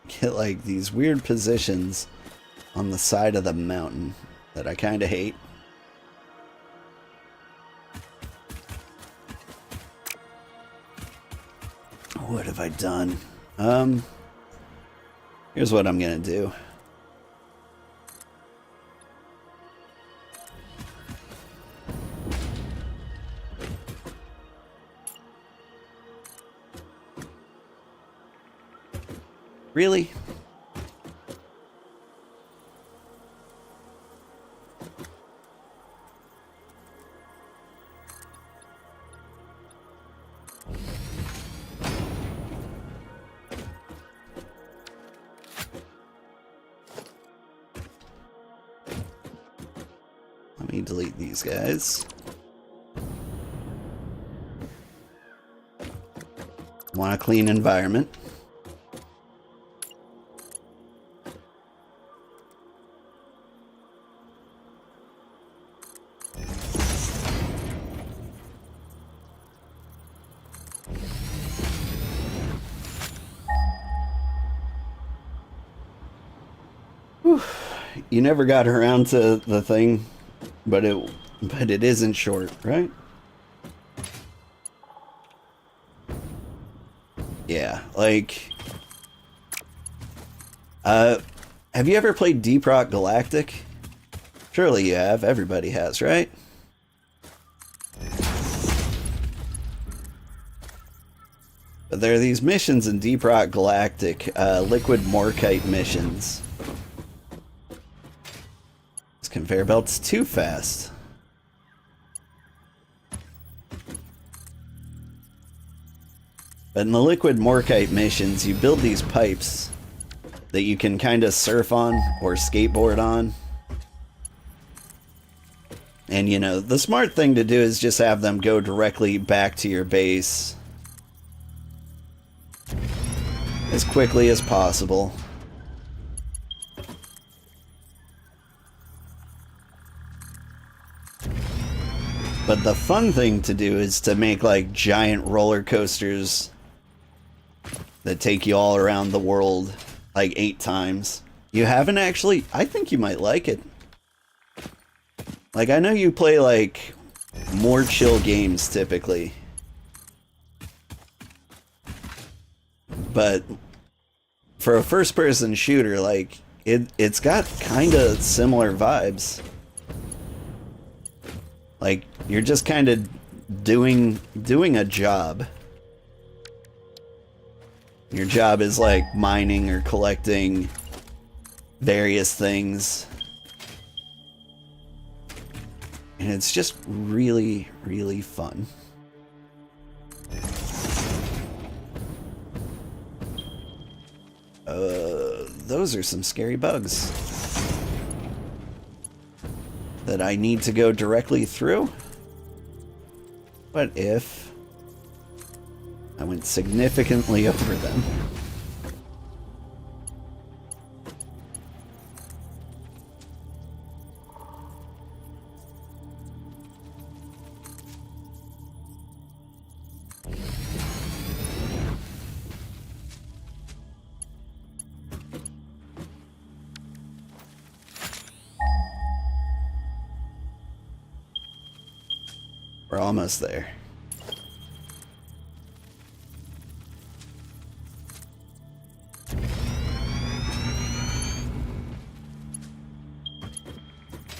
Get like these weird positions on the side of the mountain that I kind of hate. What have I done? Here's what I'm gonna do. Really? Let me delete these guys. Want a clean environment. Whew. You never got around to the thing, but it isn't short, right? Yeah, like have you ever played Deep Rock Galactic? Surely you have. Everybody has, right? But there are these missions in Deep Rock Galactic, liquid morkite missions. This conveyor belt's too fast. But in the liquid morkite missions, you build these pipes that you can kind of surf on or skateboard on. And, you know, the smart thing to do is just have them go directly back to your base as quickly as possible. But the fun thing to do is to make like giant roller coasters that take you all around the world like 8 times. You haven't actually? I think you might like it. Like, I know you play like more chill games typically, but for a first-person shooter, like it's got kind of similar vibes. Like, you're just kind of doing a job. Your job is like mining or collecting various things. And it's just really, really fun. Those are some scary bugs that I need to go directly through. What if I went significantly over them? We're almost there.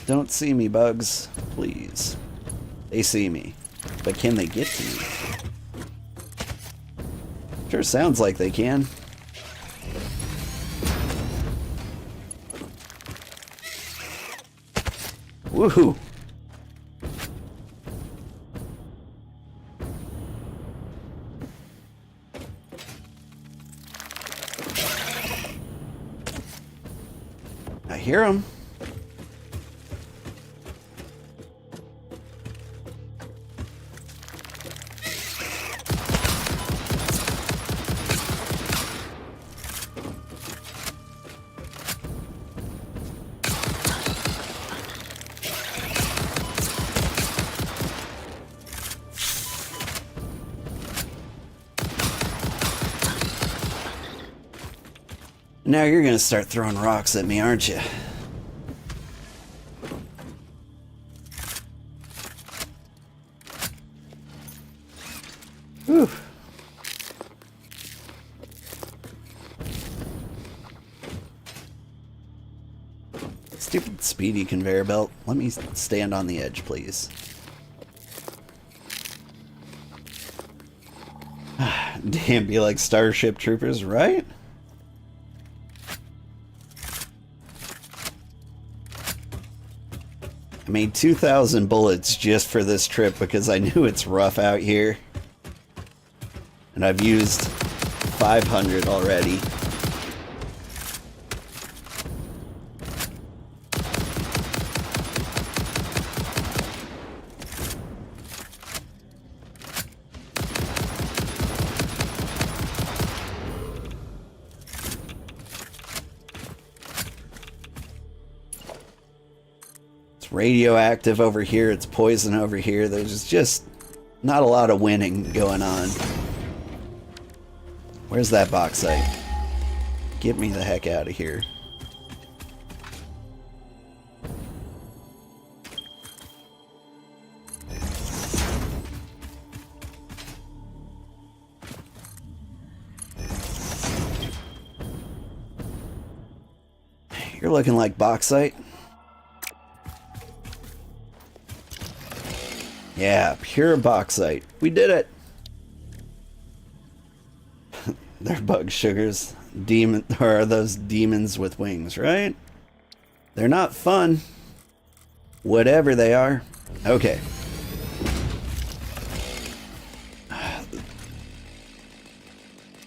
Don't see me, bugs, please. They see me, but can they get to me? Sure sounds like they can. Woohoo! I hear them. Now you're gonna start throwing rocks at me, aren't you? Whew. Stupid speedy conveyor belt. Let me stand on the edge, please. Damn, be like Starship Troopers, right? I made 2,000 bullets just for this trip because I knew it's rough out here. And I've used 500 already. Radioactive over here, it's poison over here. There's just not a lot of winning going on. Where's that bauxite? Get me the heck out of here. You're looking like bauxite. Yeah, pure bauxite. We did it. They're bug sugars. Demon, or are those demons with wings, right? They're not fun. Whatever they are. Okay.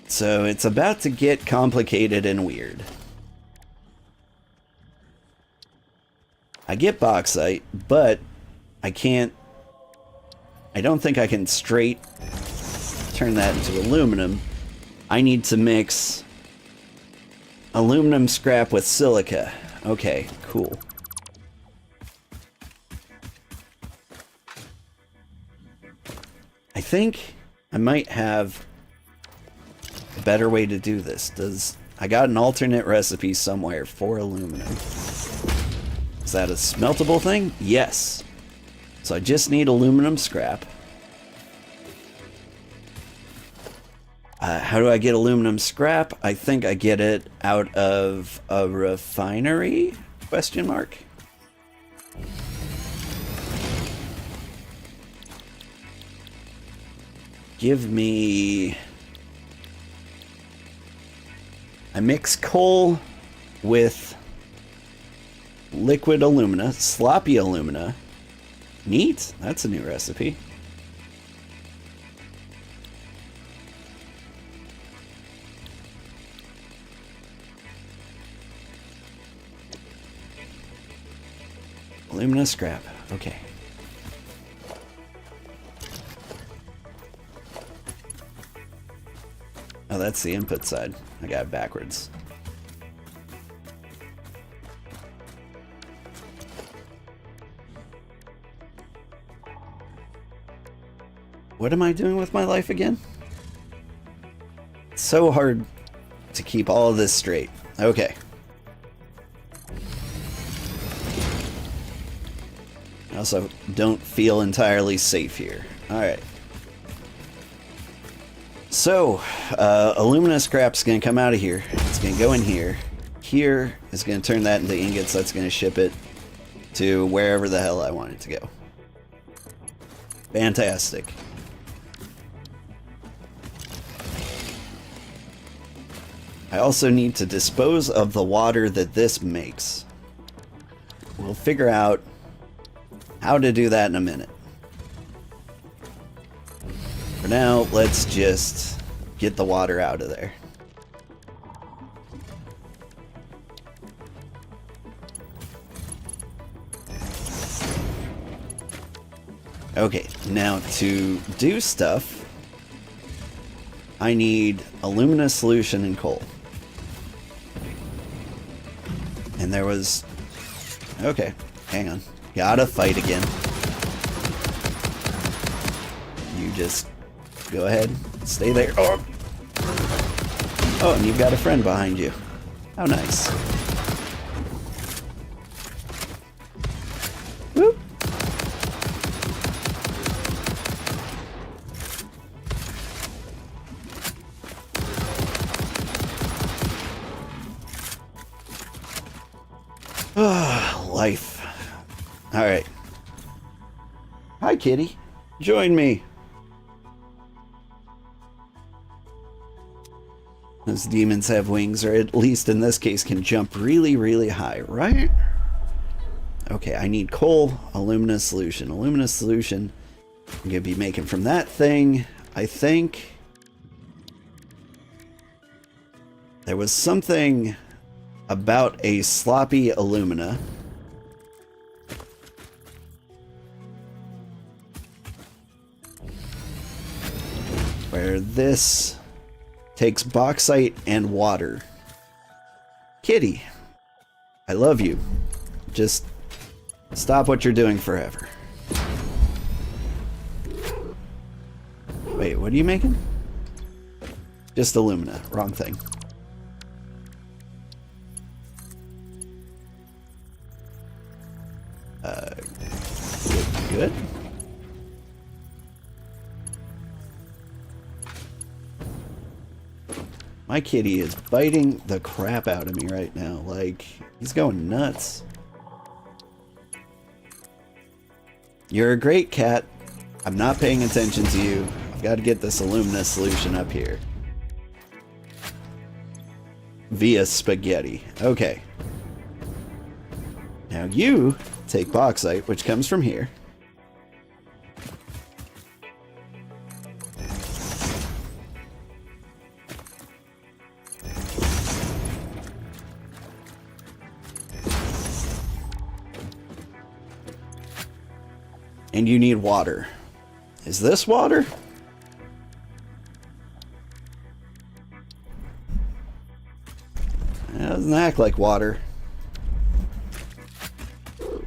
So it's about to get complicated and weird. I get bauxite, but I can't. I don't think I can straight turn that into aluminum. I need to mix aluminum scrap with silica. Okay, cool. I think I might have a better way to do this. I got an alternate recipe somewhere for aluminum. Is that a smeltable thing? Yes. So I just need aluminum scrap. How do I get aluminum scrap? I think I get it out of a refinery? Question mark. Give me... I mix coal with liquid alumina, sloppy alumina. Neat. That's a new recipe. Alumina scrap. Okay. Oh, that's the input side. I got it backwards. What am I doing with my life again? It's so hard to keep all of this straight. Okay. I also don't feel entirely safe here. Alright. So, alumina scrap's gonna come out of here. It's gonna go in here. Here is gonna turn that into ingots. That's gonna ship it to wherever the hell I want it to go. Fantastic. I also need to dispose of the water that this makes. We'll figure out how to do that in a minute. For now, let's just get the water out of there. Okay, now to do stuff, I need alumina solution and coal. And there was... Okay, hang on. Gotta fight again. You just go ahead, stay there. Oh, and you've got a friend behind you. How nice. Whoop. Life. Alright. Hi, kitty. Join me. Those demons have wings, or at least in this case can jump really, really high, right? Okay, I need coal, alumina solution. Alumina solution I'm going to be making from that thing, I think. There was something about a sloppy alumina. Where this takes bauxite and water. Kitty, I love you. Just stop what you're doing forever. Wait, what are you making? Just alumina. Wrong thing. Good. My kitty is biting the crap out of me right now. Like, he's going nuts. You're a great cat. I'm not paying attention to you. I've got to get this alumina solution up here. Via spaghetti. Okay. Now you take bauxite, which comes from here. And you need water. Is this water? It doesn't act like water. You'd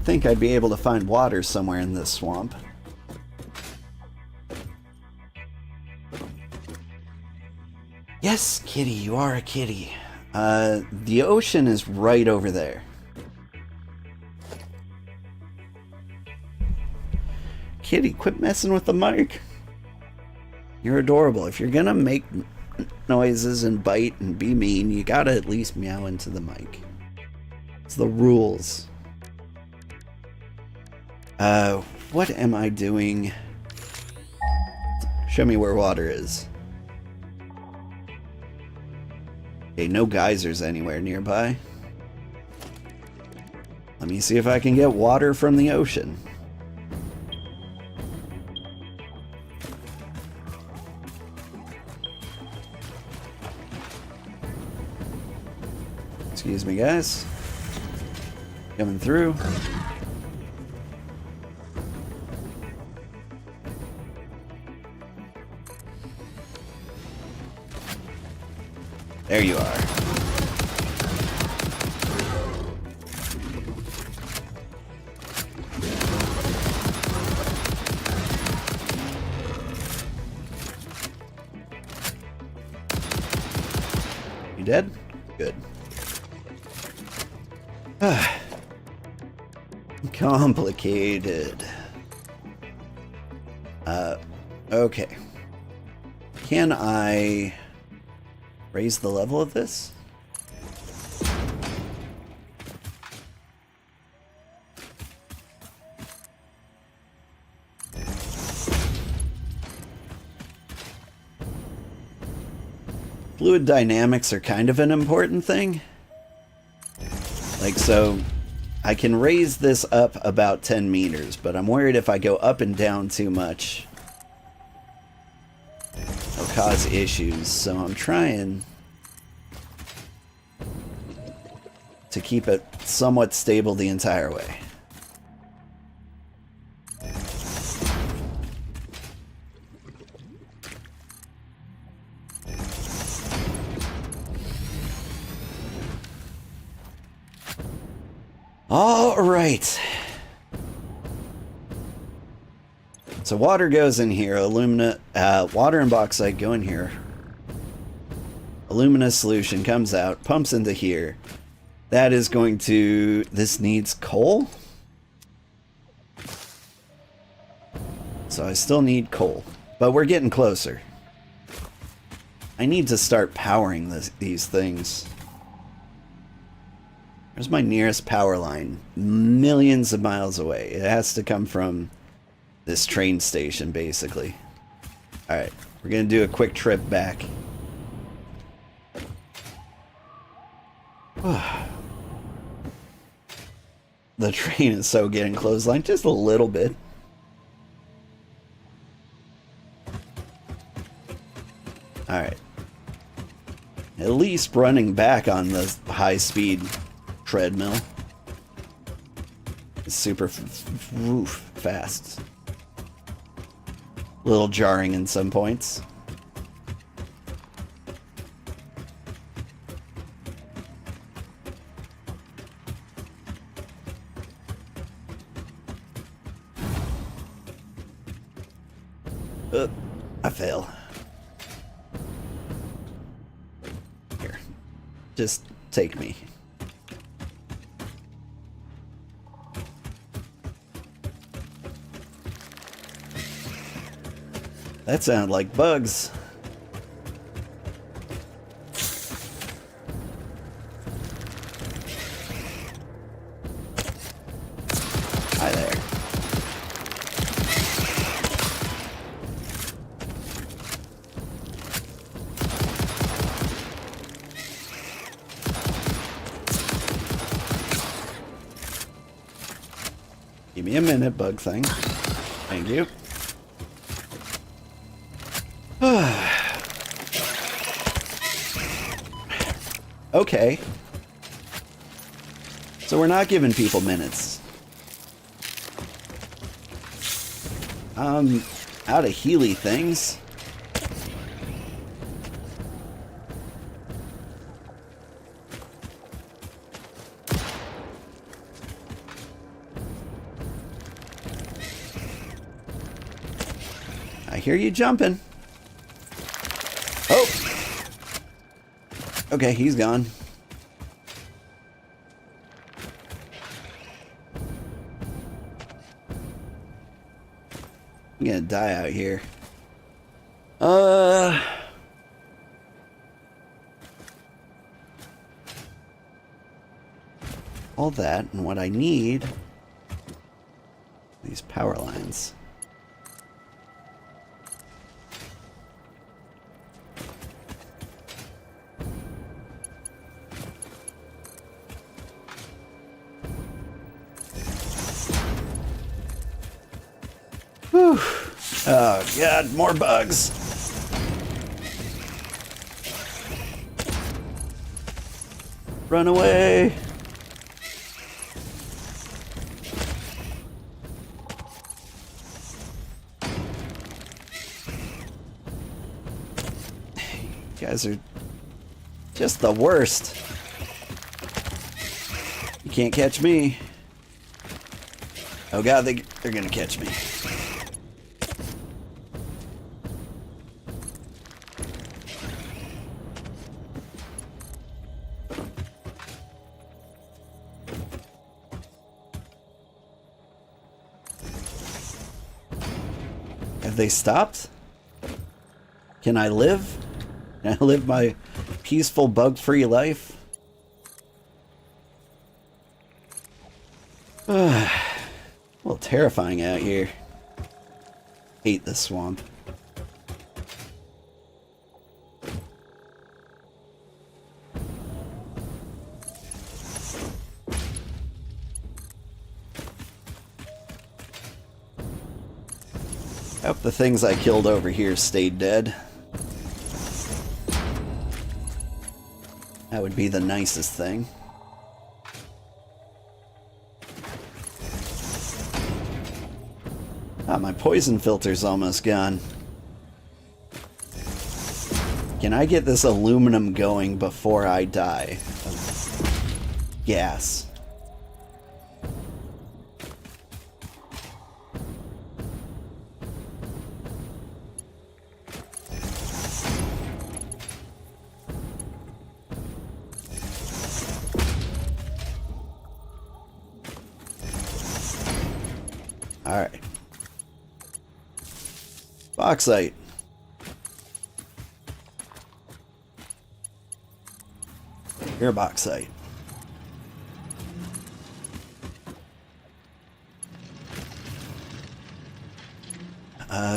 think I'd be able to find water somewhere in this swamp. Yes, kitty, you are a kitty. The ocean is right over there. Kitty, quit messing with the mic. You're adorable. If you're gonna make noises and bite and be mean, you gotta at least meow into the mic. It's the rules. What am I doing? Show me where water is. Okay, no geysers anywhere nearby. Let me see if I can get water from the ocean. Excuse me, guys. Coming through. There you are. You dead? Good. Complicated. Okay. Can I raise the level of this? Fluid dynamics are kind of an important thing. Like, so I can raise this up about 10 meters, but I'm worried if I go up and down too much, it'll cause issues. So I'm trying to keep it somewhat stable the entire way. All right. So water goes in here. Alumina, water and bauxite go in here. luminous solution comes out, pumps into here. That is going to... This needs coal? So I still need coal. But we're getting closer. I need to start powering these things. Where's my nearest power line? Millions of miles away. It has to come from this train station, basically. Alright, we're gonna do a quick trip back. The train is so getting clotheslined, just a little bit. Alright. At least running back on the high-speed treadmill. It's super fast. A little jarring in some points. I fail. Here. Just take me. That sounded like bugs. Hi there. Give me a minute, bug thing. Thank you. Okay. So we're not giving people minutes. Out of Healy things. I hear you jumping. Oh! Okay, he's gone. I'm gonna die out here. All that, and what I need... These power lines. Whew. Oh god, more bugs. Run away. You guys are just the worst. You can't catch me. Oh god, they're gonna catch me. Have they stopped? Can I live? Can I live my peaceful, bug-free life? A little terrifying out here. Hate this swamp. I hope the things I killed over here stayed dead. That would be the nicest thing. Ah, my poison filter's almost gone. Can I get this aluminum going before I die of gas? Alright. Bauxite. You're bauxite.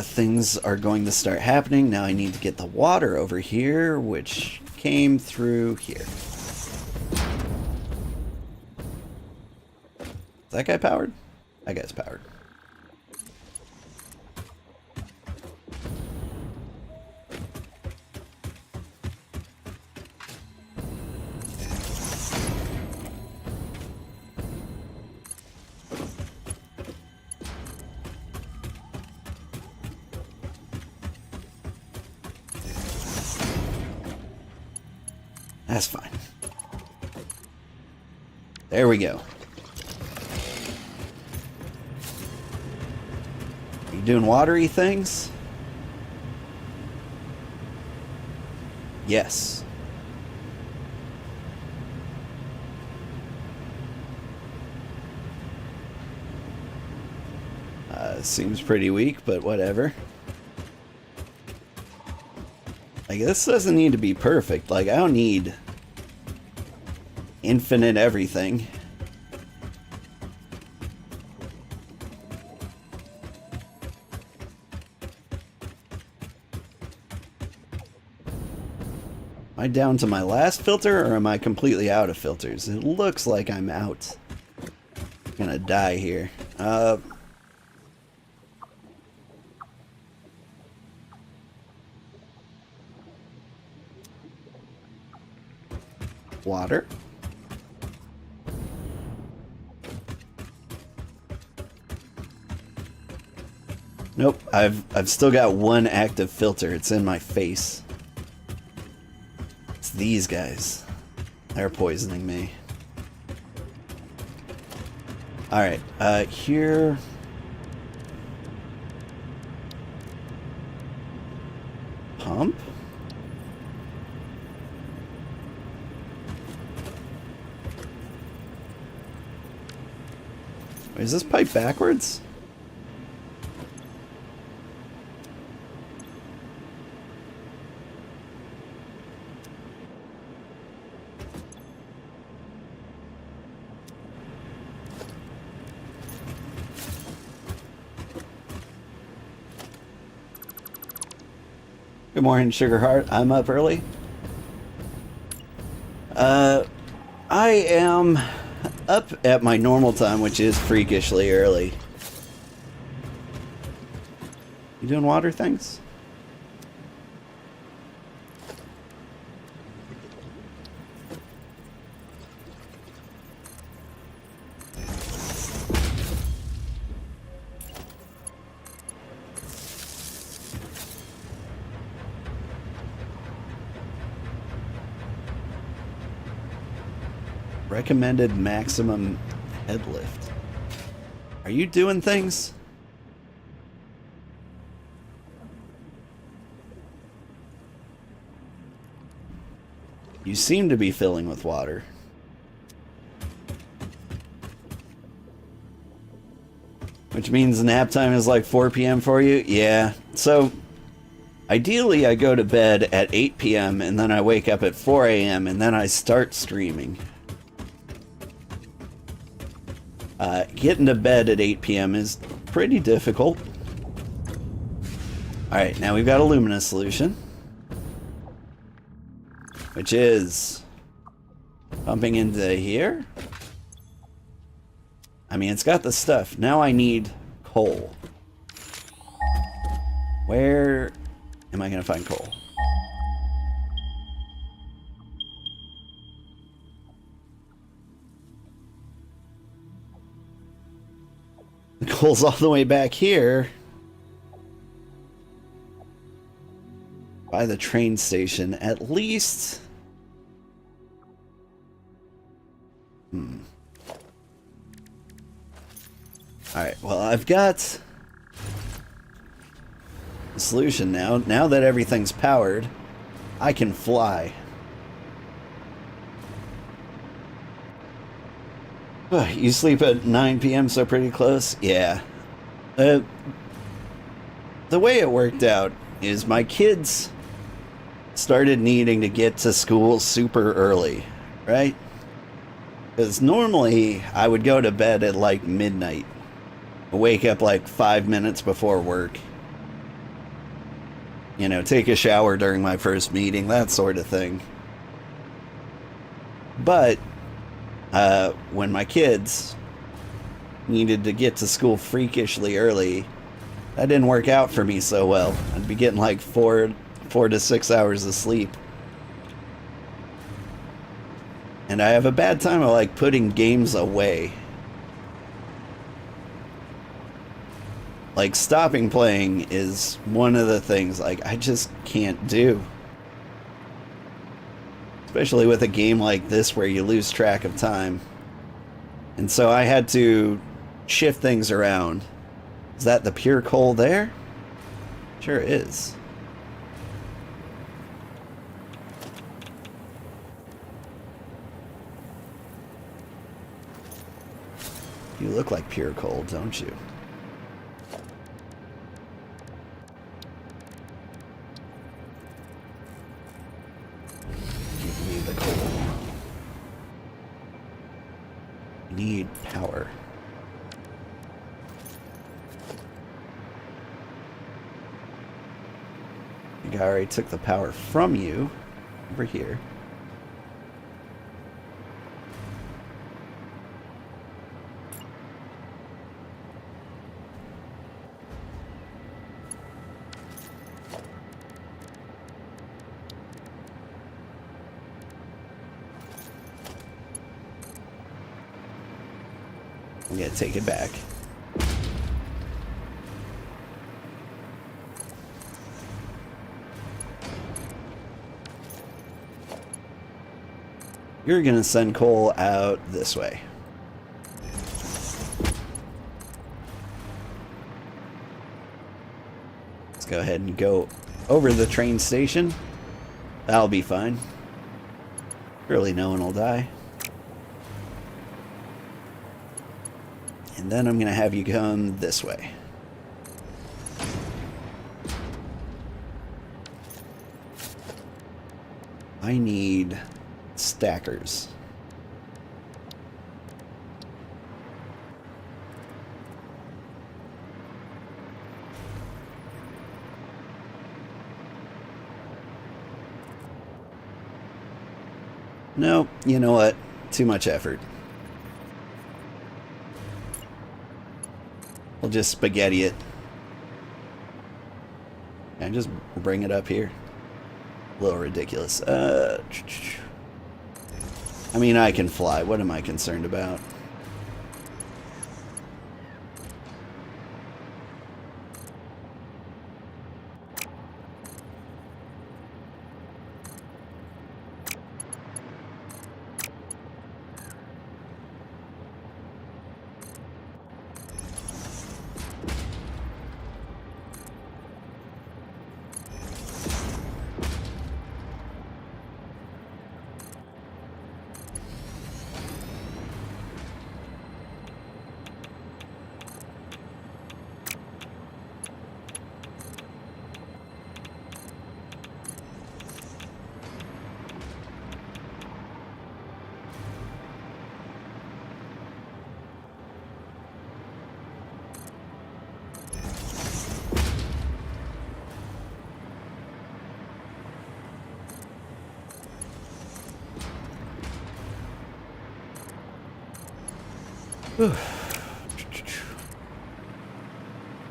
Things are going to start happening. Now I need to get the water over here, which came through here. Is that guy powered? That guy's powered. That's fine. There we go. Are you doing watery things? Yes. Seems pretty weak, but whatever. Like, this doesn't need to be perfect. Like, I don't need infinite everything. Am I down to my last filter, or am I completely out of filters? It looks like I'm out. I'm gonna die here. Water. Nope, I've still got one active filter. It's in my face. It's these guys. They're poisoning me. Alright, here. Pump? Wait, is this pipe backwards? Good morning, Sugarheart. I'm up early. I am up at my normal time, which is freakishly early. You doing water things? Recommended maximum head lift. Are you doing things? You seem to be filling with water. Which means nap time is like 4 p.m. for you? Yeah. So, ideally I go to bed at 8 p.m. and then I wake up at 4 a.m. and then I start streaming. Getting to bed at 8 p.m. is pretty difficult. Alright, now we've got a luminous solution. Which is pumping into here. I mean, it's got the stuff. Now I need coal. Where am I going to find coal? The coal's all the way back here. By the train station, at least. Alright, well, I've got a solution now. Now that everything's powered, I can fly. You sleep at 9 p.m., so pretty close? Yeah. Uh, the way it worked out is my kids started needing to get to school super early, right? Because normally I would go to bed at like midnight, wake up like 5 minutes before work, you know, take a shower during my first meeting, that sort of thing. But when my kids needed to get to school freakishly early, that didn't work out for me so well. I'd be getting like 4 to 6 hours of sleep. And I have a bad time of like putting games away. Like stopping playing is one of the things like I just can't do. Especially with a game like this where you lose track of time. And so I had to shift things around. Is that the pure coal there? Sure is. You look like pure coal, don't you? Give me the coal. Need power. I already took the power from you over here. I'm gonna take it back. You're gonna send coal out this way. Let's go ahead and go over the train station. That'll be fine. Surely no one will die. And then I'm gonna have you come this way. I need stackers. No, you know what? Too much effort. We'll just spaghetti it. And just bring it up here. A little ridiculous. I mean, I can fly. What am I concerned about?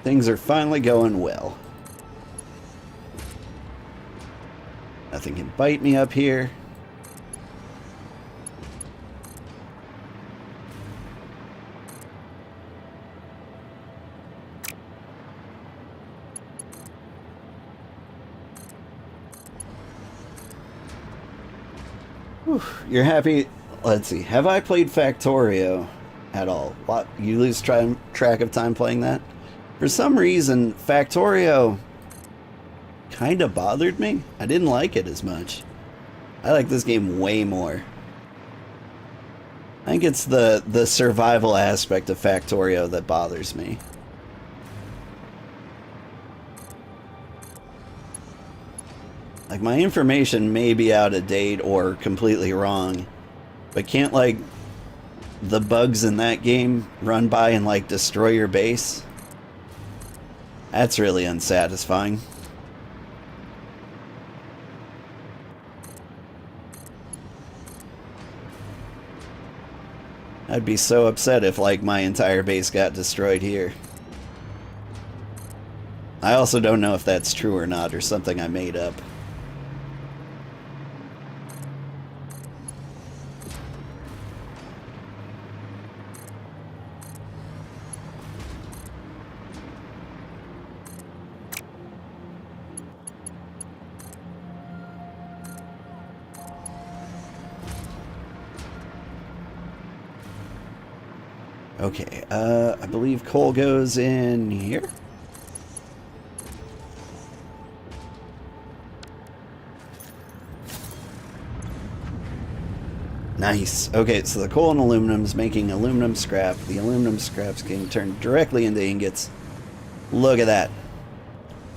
Things are finally going well. Nothing can bite me up here. Whew, you're happy? Let's see. Have I played Factorio at all? What? You lose track of time playing that? For some reason, Factorio kind of bothered me. I didn't like it as much. I like this game way more. I think it's the survival aspect of Factorio that bothers me. Like, my information may be out of date or completely wrong, but can't, like, the bugs in that game run by and, like, destroy your base? That's really unsatisfying. I'd be so upset if, like, my entire base got destroyed here. I also don't know if that's true or not, or something I made up. Okay, I believe coal goes in here. Nice. Okay, so the coal and aluminum is making aluminum scrap. The aluminum scrap's getting turned directly into ingots. Look at that.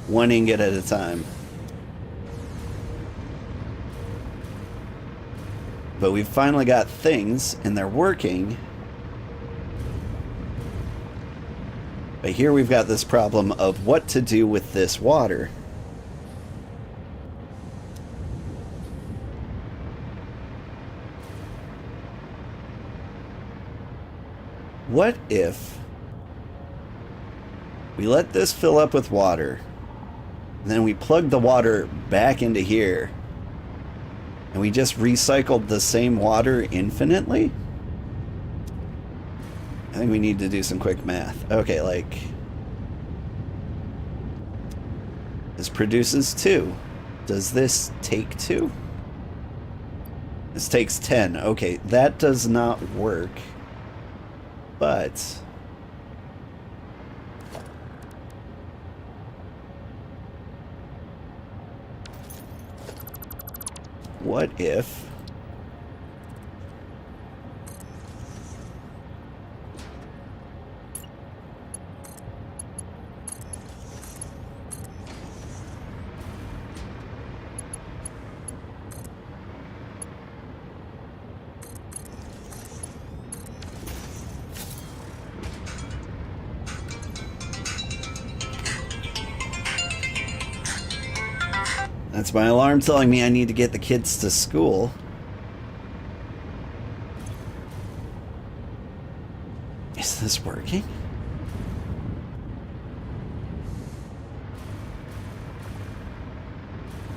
One ingot at a time. But we've finally got things, and they're working. But here we've got this problem of what to do with this water. What if we let this fill up with water, then we plug the water back into here, and we just recycled the same water infinitely? I think we need to do some quick math. Okay, like, this produces 2. Does this take 2? This takes 10. Okay, that does not work. But what if that's my alarm telling me I need to get the kids to school. Is this working?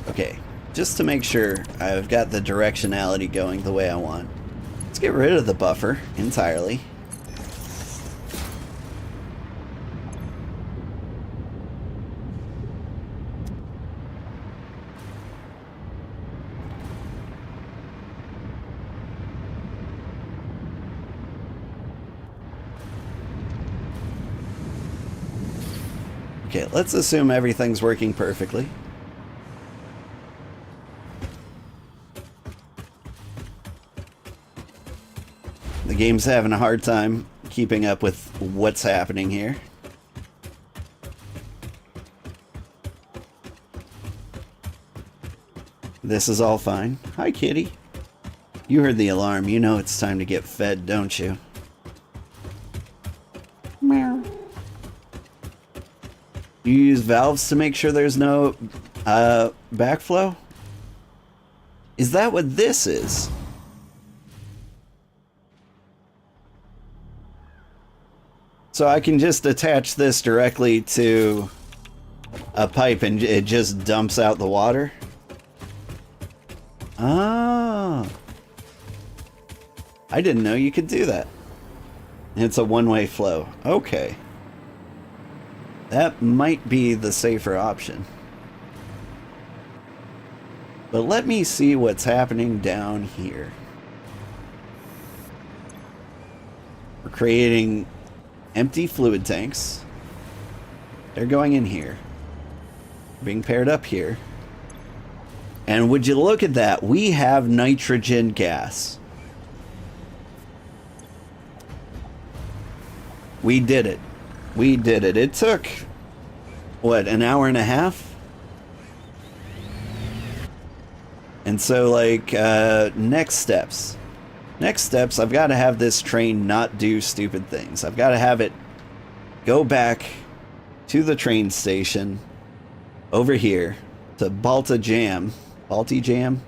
Okay, just to make sure I've got the directionality going the way I want, let's get rid of the buffer entirely. Okay, let's assume everything's working perfectly. The game's having a hard time keeping up with what's happening here. This is all fine. Hi, kitty. You heard the alarm. You know it's time to get fed, don't you? Meow. You use valves to make sure there's no backflow? Is that what this is? So I can just attach this directly to a pipe and it just dumps out the water? Ah. I didn't know you could do that. It's a one-way flow. Okay. That might be the safer option. But let me see what's happening down here. We're creating empty fluid tanks. They're going in here. Being paired up here. And would you look at that? We have nitrogen gas. We did it. We did it. It took, what, an hour and a half? And so, like, next steps. Next steps, I've got to have this train not do stupid things. I've got to have it go back to the train station over here to Balti Jam,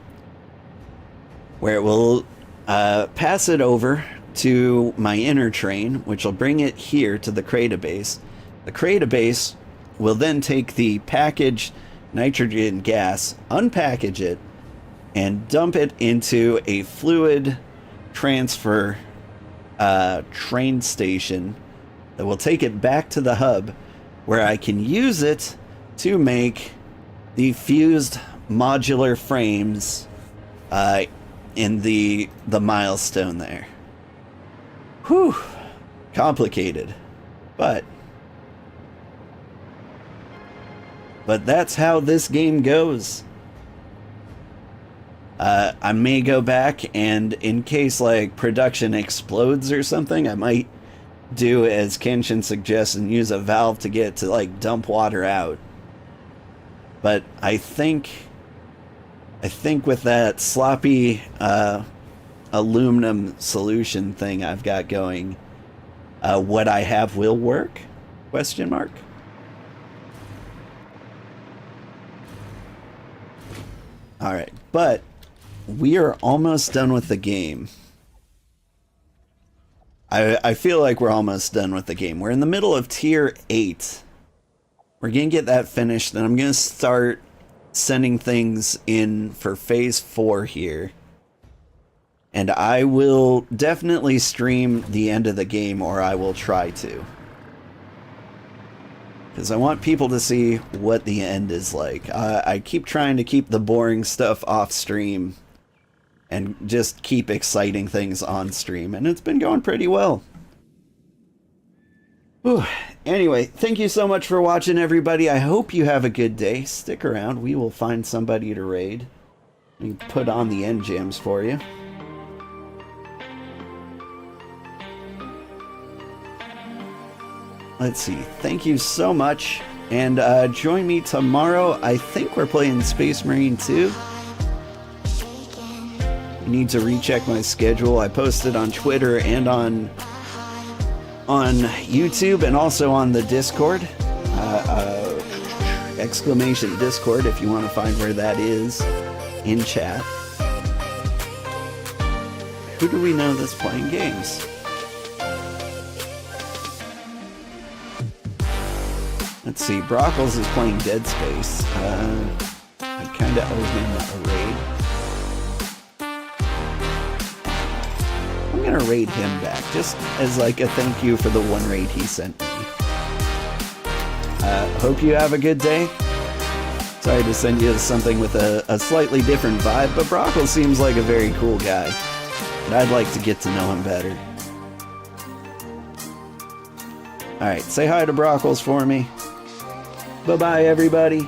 where it will pass it over to my inner train, which will bring it here to the Cratabase. The Cratabase will then take the packaged nitrogen gas, unpackage it, and dump it into a fluid transfer train station that will take it back to the hub, where I can use it to make the fused modular frames in the milestone there. Whew, complicated, but that's how this game goes. I may go back, and in case like production explodes or something, I might do as Kenshin suggests and use a valve to get to like dump water out. But I think with that sloppy aluminum solution thing I've got going, what I have will work? Question mark. All right, but we are almost done with the game. I feel like we're almost done with the game. We're in the middle of tier 8. We're going to get that finished, and I'm going to start sending things in for phase 4 here. And I will definitely stream the end of the game, or I will try to. Because I want people to see what the end is like. I keep trying to keep the boring stuff off stream and just keep exciting things on stream, and it's been going pretty well. Whew. Anyway, thank you so much for watching, everybody. I hope you have a good day. Stick around. We will find somebody to raid. We put on the end jams for you. Let's see. Thank you so much. And join me tomorrow. I think we're playing Space Marine 2. I need to recheck my schedule. I posted on Twitter and on YouTube, and also on the Discord. Exclamation Discord if you want to find where that is in chat. Who do we know that's playing games? Let's see. Brockles is playing Dead Space. I kind of owe him a raid. I'm gonna raid him back, just as like a thank you for the one raid he sent me. Hope you have a good day. Sorry to send you something with a slightly different vibe, but Brockle seems like a very cool guy, and I'd like to get to know him better. Alright, say hi to Brockles for me. Bye-bye, everybody.